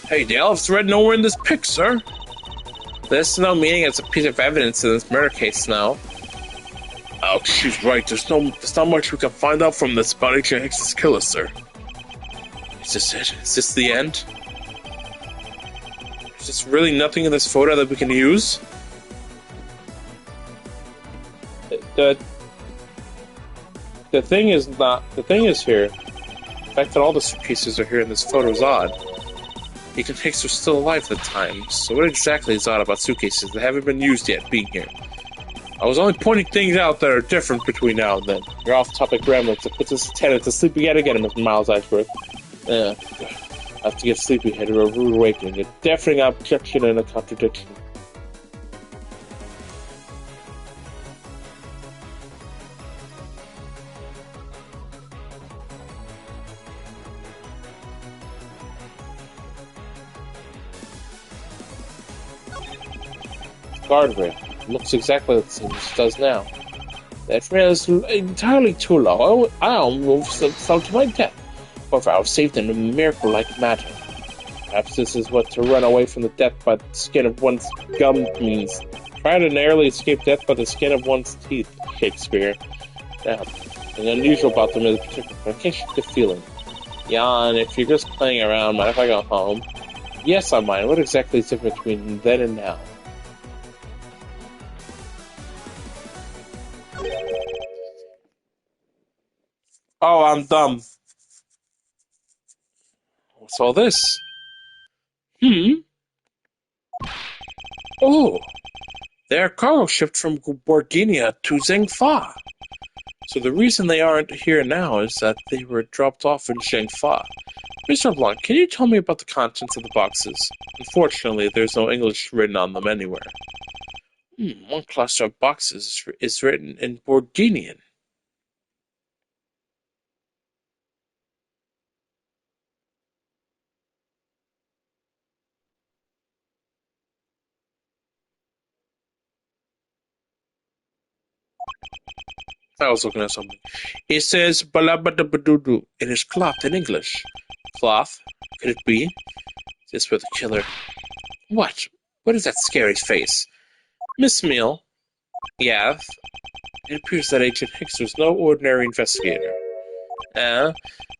Hey, the Olive Thread nowhere in this pic, sir. There's no meaning as a piece of evidence in this murder case now. Oh, she's right. There's not much we can find out from this about Agent Hicks' killer, sir. Is this it? Is this the end? Is there really nothing in this photo that we can use? The thing is here. The fact that all the suitcases are here in this photo is odd. Agent Hicks was still alive at the time, so what exactly is odd about suitcases that haven't been used yet being here? I was only pointing things out that are different between now and then. Your off-topic ramblings that puts us tenant to sleepy yet again, Mr. Miles Ashworth. I have to get sleepyhead or a rude awakening, a deafening objection and a contradiction. Guardrail. Looks exactly the same as it does now. That rail is entirely too low. I almost fell to my death. However, I was saved in a miracle-like manner. Perhaps this is what to run away from the death by the skin of one's gum means. Try to narrowly escape death by the skin of one's teeth, Shakespeare. Now, the unusual about them is particular, but I can't shake the feeling. Jan, if you're just playing around, mind if I go home? Yes, I mind. What exactly is different between then and now? Oh, I'm dumb. What's all this? Oh, they're cargo shipped from Borginia to Zhengfa. So the reason they aren't here now is that they were dropped off in Zhengfa. Mr. Blanc, can you tell me about the contents of the boxes? Unfortunately, there's no English written on them anywhere. One cluster of boxes is written in Borginian. I was looking at something. It says balabadabadudu in its cloth in English. Cloth? Could it be? This for the killer. What? What is that scary face? Miss Mill? Yes? It appears that Agent Hicks was no ordinary investigator.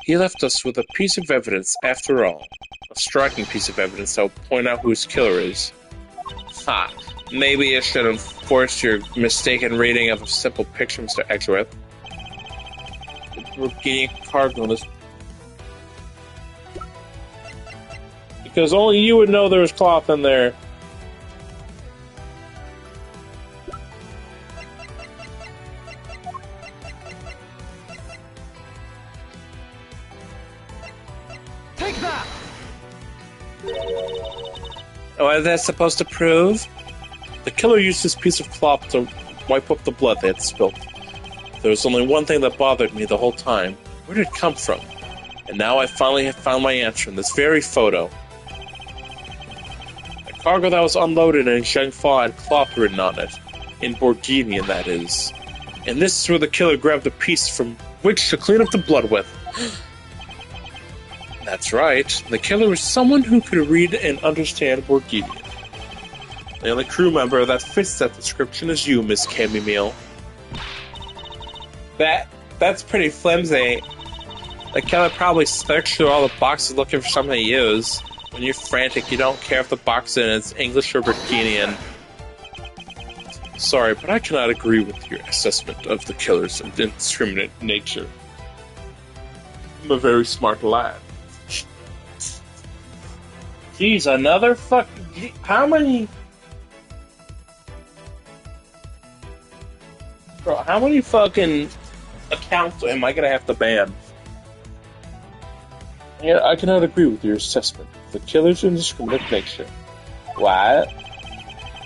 He left us with a piece of evidence after all. A striking piece of evidence that will point out who his killer is. Ha! Maybe I should enforce your mistaken reading of a simple picture, Mr. Edgeworth. We're getting cargo on this. Because only you would know there was cloth in there. Take that! What is that supposed to prove? The killer used this piece of cloth to wipe up the blood they had spilled. There was only one thing that bothered me the whole time. Where did it come from? And now I finally have found my answer in this very photo. The cargo that was unloaded in Zhengfa had cloth written on it. In Borginian, that is. And this is where the killer grabbed a piece from which to clean up the blood with. That's right. The killer was someone who could read and understand Borginian. The only crew member that fits that description is you, Miss Camille. That's pretty flimsy. The killer probably searched through all the boxes looking for something to use. When you're frantic, you don't care if the box is English or Burkinian. Sorry, but I cannot agree with your assessment of the killer's indiscriminate nature. I'm a very smart lad. Jeez, another fucking... How many... Bro, how many fucking accounts am I gonna have to ban? Yeah, I cannot agree with your assessment of the killer's indiscriminate nature. What?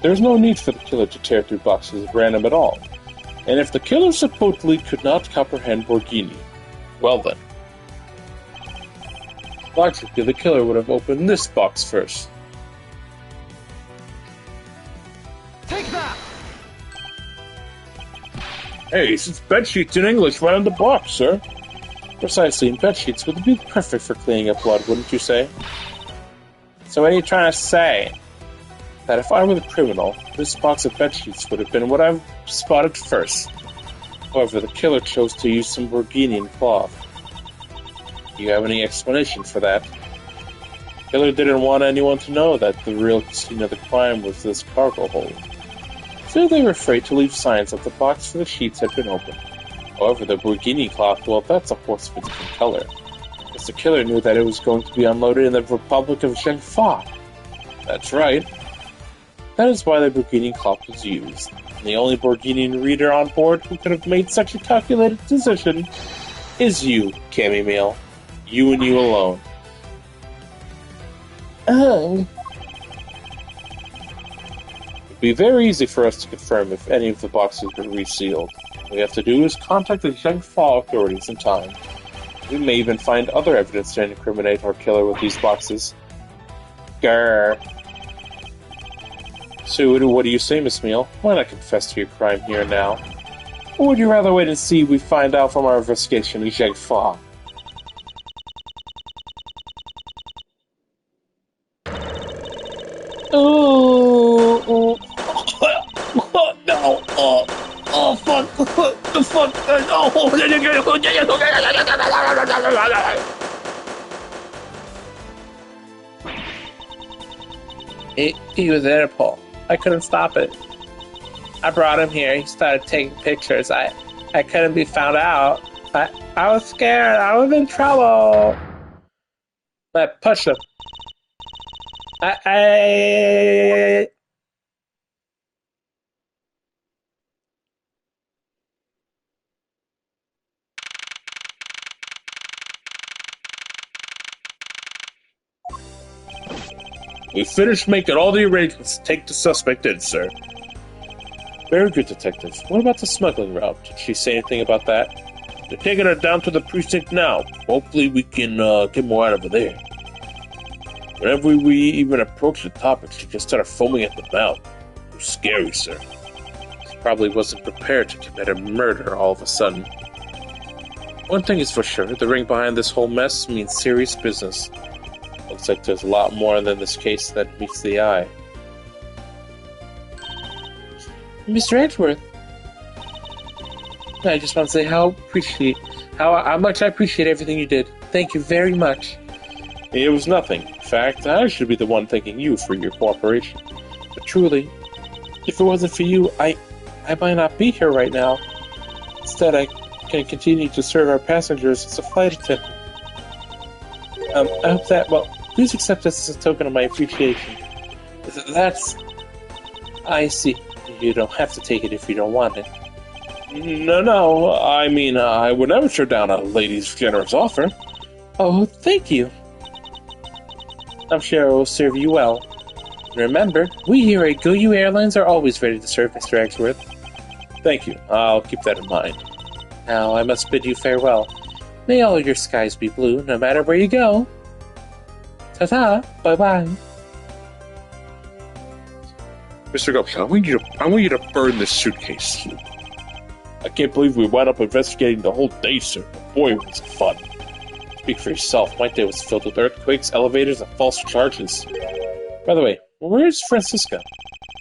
There's no need for the killer to tear through boxes at random at all. And if the killer supposedly could not comprehend Borghini, well then. Logically, the killer would have opened this box first. Take that! Hey, it's bedsheets in English right on the box, sir. Precisely, and bedsheets would be perfect for cleaning up blood, wouldn't you say? So what are you trying to say? That if I were the criminal, this box of bedsheets would have been what I spotted first. However, the killer chose to use some Burgundian cloth. Do you have any explanation for that? The killer didn't want anyone to know that the real scene of the crime was this cargo hold. So they were afraid to leave signs that the box for the sheets had been opened. However, the Burgundian cloth, well, that's a horse of a different color. Because the killer knew that it was going to be unloaded in the Republic of Zhengfa. That's right. That is why the Burgundian cloth was used. And the only Burgundian reader on board who could have made such a calculated decision is you, Camille. You and you alone. It'd be very easy for us to confirm if any of the boxes were resealed. All we have to do is contact the Zhengfa authorities in time. We may even find other evidence to incriminate our killer with these boxes. Grrr. So, what do you say, Miss Meal? Why not confess to your crime here and now? Or would you rather wait and see we find out from our investigation in Zhengfa? Oh, no, oh, fuck, the fuck, He was there, Paul. I couldn't stop it. I brought him here. He started taking pictures. I couldn't be found out. I was scared. I was in trouble. I pushed him. We finished making all the arrangements to take the suspect in, sir. Very good, Detective. What about the smuggling route? Did she say anything about that? They're taking her down to the precinct now. Hopefully we can get more out of her there. Whenever we even approached the topic, she just started foaming at the mouth. It was scary, sir. She probably wasn't prepared to commit a murder all of a sudden. One thing is for sure, the ring behind this whole mess means serious business. Looks like there's a lot more than this case that meets the eye. Mr. Edgeworth, I just want to say how much I appreciate everything you did. Thank you very much. It was nothing. In fact, I should be the one thanking you for your cooperation. But truly, if it wasn't for you, I might not be here right now. Instead, I can continue to serve our passengers as a flight attendant. I hope that, please accept this as a token of my appreciation. I see. You don't have to take it if you don't want it. No, I mean, I would never turn down a lady's generous offer. Oh, thank you. I'm sure it will serve you well. Remember, we here at GoU Airlines are always ready to serve, Mr. Exworth. Thank you. I'll keep that in mind. Now, I must bid you farewell. May all your skies be blue, no matter where you go. Ta-ta, bye-bye. Mr. Gupta, I want you to burn this suitcase. I can't believe we wound up investigating the whole day, sir. Boy, was it fun. Speak for yourself. My day was filled with earthquakes, elevators, and false charges. By the way, where's Francisca?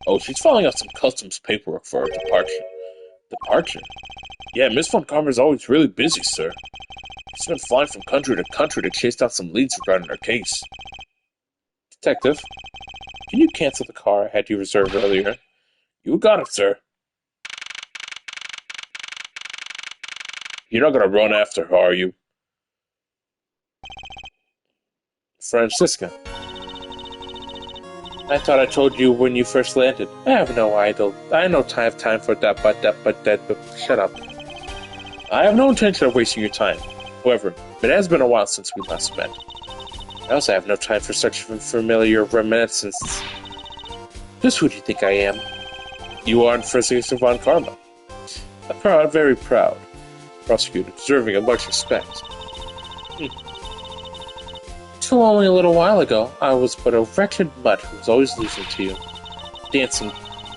Oh, she's filling out some customs paperwork for her departure. Departure? Yeah, Miss Von Karma's always really busy, sir. She's been flying from country to country to chase down some leads regarding her case. Detective, can you cancel the car I had you reserved earlier? You got it, sir. You're not gonna run after her, are you? Francisca. I thought I told you when you first landed. I have no idol. I no time for that, but shut up. I have no intention of wasting your time. However, it has been a while since we last met. I also have no time for such familiar reminiscences. Just who do you think I am? You are Francisca Von Karma. Proud, very proud. Prosecutor, deserving of much respect. Till only a little while ago, I was but a wretched mutt who was always losing to you. Dancing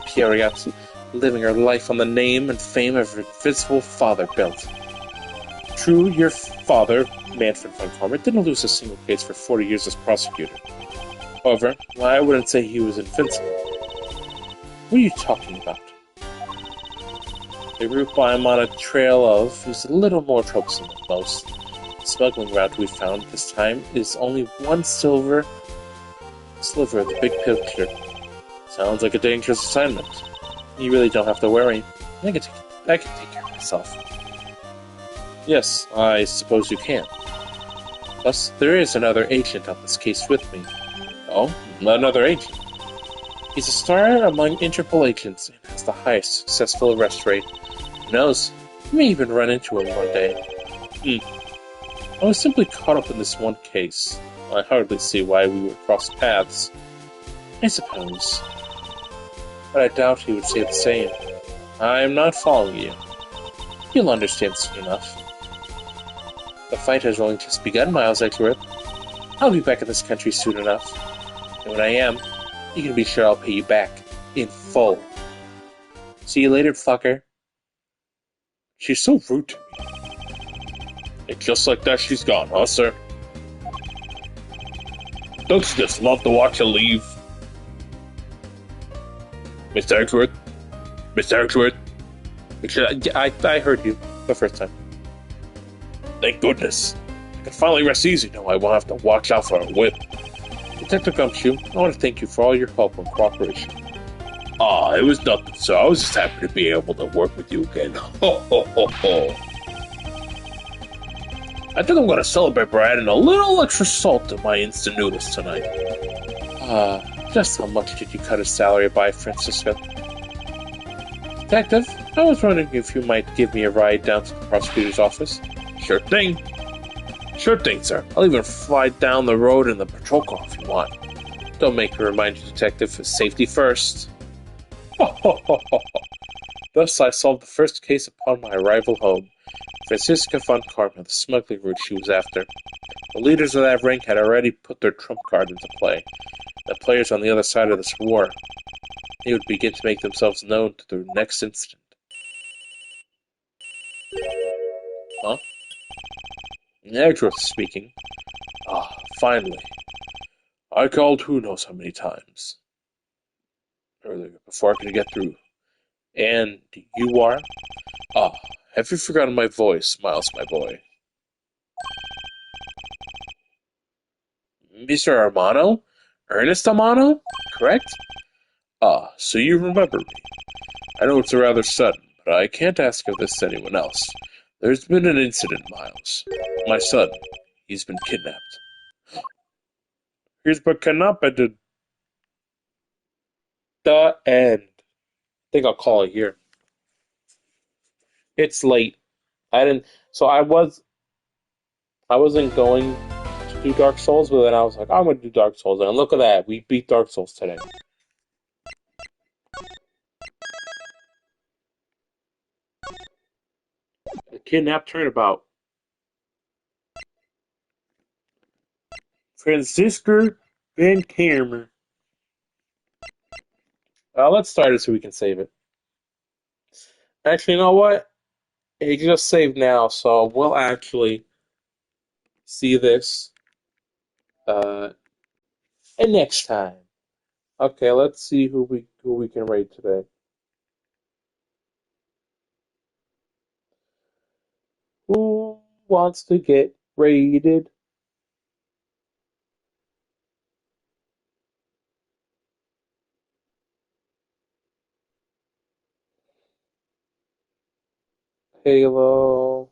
Piariazzi living her life on the name and fame of her invincible father built. True, your father, Manfred von Karma, didn't lose a single case for 40 years as prosecutor. However, I wouldn't say he was invincible. What are you talking about? The route I'm on a trail of is a little more troublesome than most. The smuggling route we found this time is only one sliver of the big picture. Sounds like a dangerous assignment. You really don't have to worry. I can take care of myself. Yes, I suppose you can. Plus, there is another agent on this case with me. Oh, another agent? He's a star among Interpol agents and has the highest successful arrest rate. Who knows? You may even run into him one day. I was simply caught up in this one case. I hardly see why we would cross paths. I suppose. But I doubt he would say the same. I am not following you. You'll understand soon enough. The fight has only just begun, Miles Edgeworth. I'll be back in this country soon enough. And when I am, you can be sure I'll pay you back. In full. See you later, fucker. She's so rude to me. And just like that, she's gone, huh, sir? Don't you just love to watch her leave? Mr. Edgeworth? Mr. Edgeworth? I heard you the first time. Thank goodness. I can finally rest easy now. I won't have to watch out for a whip. Detective Gumshoe, I want to thank you for all your help and cooperation. It was nothing, sir. I was just happy to be able to work with you again. Ho, ho, ho, ho. I think I'm going to celebrate by adding a little extra salt to my instant noodles tonight. Just how much did you cut his salary by, Francisco? Detective, I was wondering if you might give me a ride down to the prosecutor's office. Sure thing. Sure thing, sir. I'll even fly down the road in the patrol car if you want. Don't make me remind you, Detective, safety first. Thus I solved the first case upon my arrival home. Francisca von Karma, the smuggling route she was after. The leaders of that ring had already put their trump card into play. The players on the other side of this war. They would begin to make themselves known to the next instant. Huh? Edgeworth speaking. Finally. I called who knows how many times. Earlier, before I could get through. And you are? Have you forgotten my voice, Miles, my boy? Mr. Armano? Ernest Armano? Correct? So you remember me. I know it's rather sudden, but I can't ask of this to anyone else. There's been an incident, Miles. My son, he's been kidnapped. He's been kidnapped. The end. I think I'll call it here. It's late. I wasn't going to do Dark Souls, but then I was like, I'm going to do Dark Souls. And look at that. We beat Dark Souls today. The kidnapped turnabout. Francisco Van Kammer. Let's start it so we can save it. Actually, you know what? It just saved now, so we'll actually see this and next time. Okay, let's see who we can raid today. Who wants to get raided? Halo.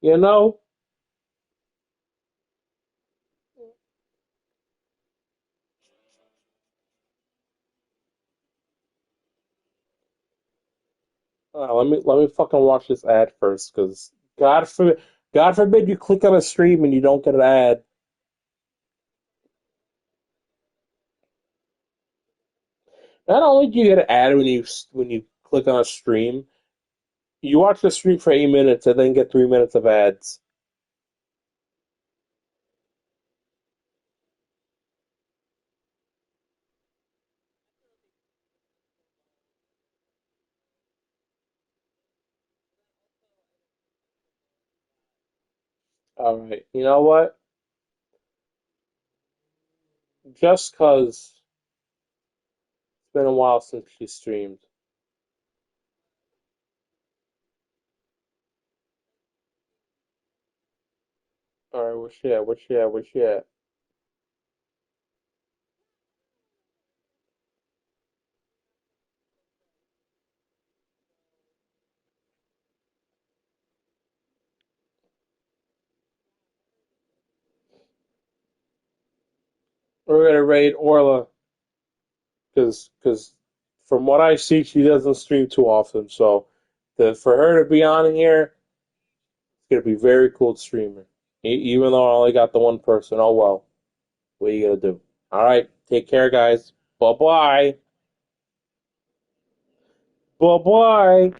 You know, let me fucking watch this ad first, because God forbid you click on a stream and you don't get an ad. Not only do you get an ad when you click on a stream, you watch the stream for 8 minutes and then get 3 minutes of ads. All right. You know what? Just because it's been a while since she streamed. All right, where's she at? Where's she at? Where's she at? We're gonna raid Orla because from what I see, she doesn't stream too often. So for her to be on here, it's gonna be very cool streamer. Even though I only got the one person, oh well. What are you gonna do? All right, take care, guys. Bye bye. Bye bye.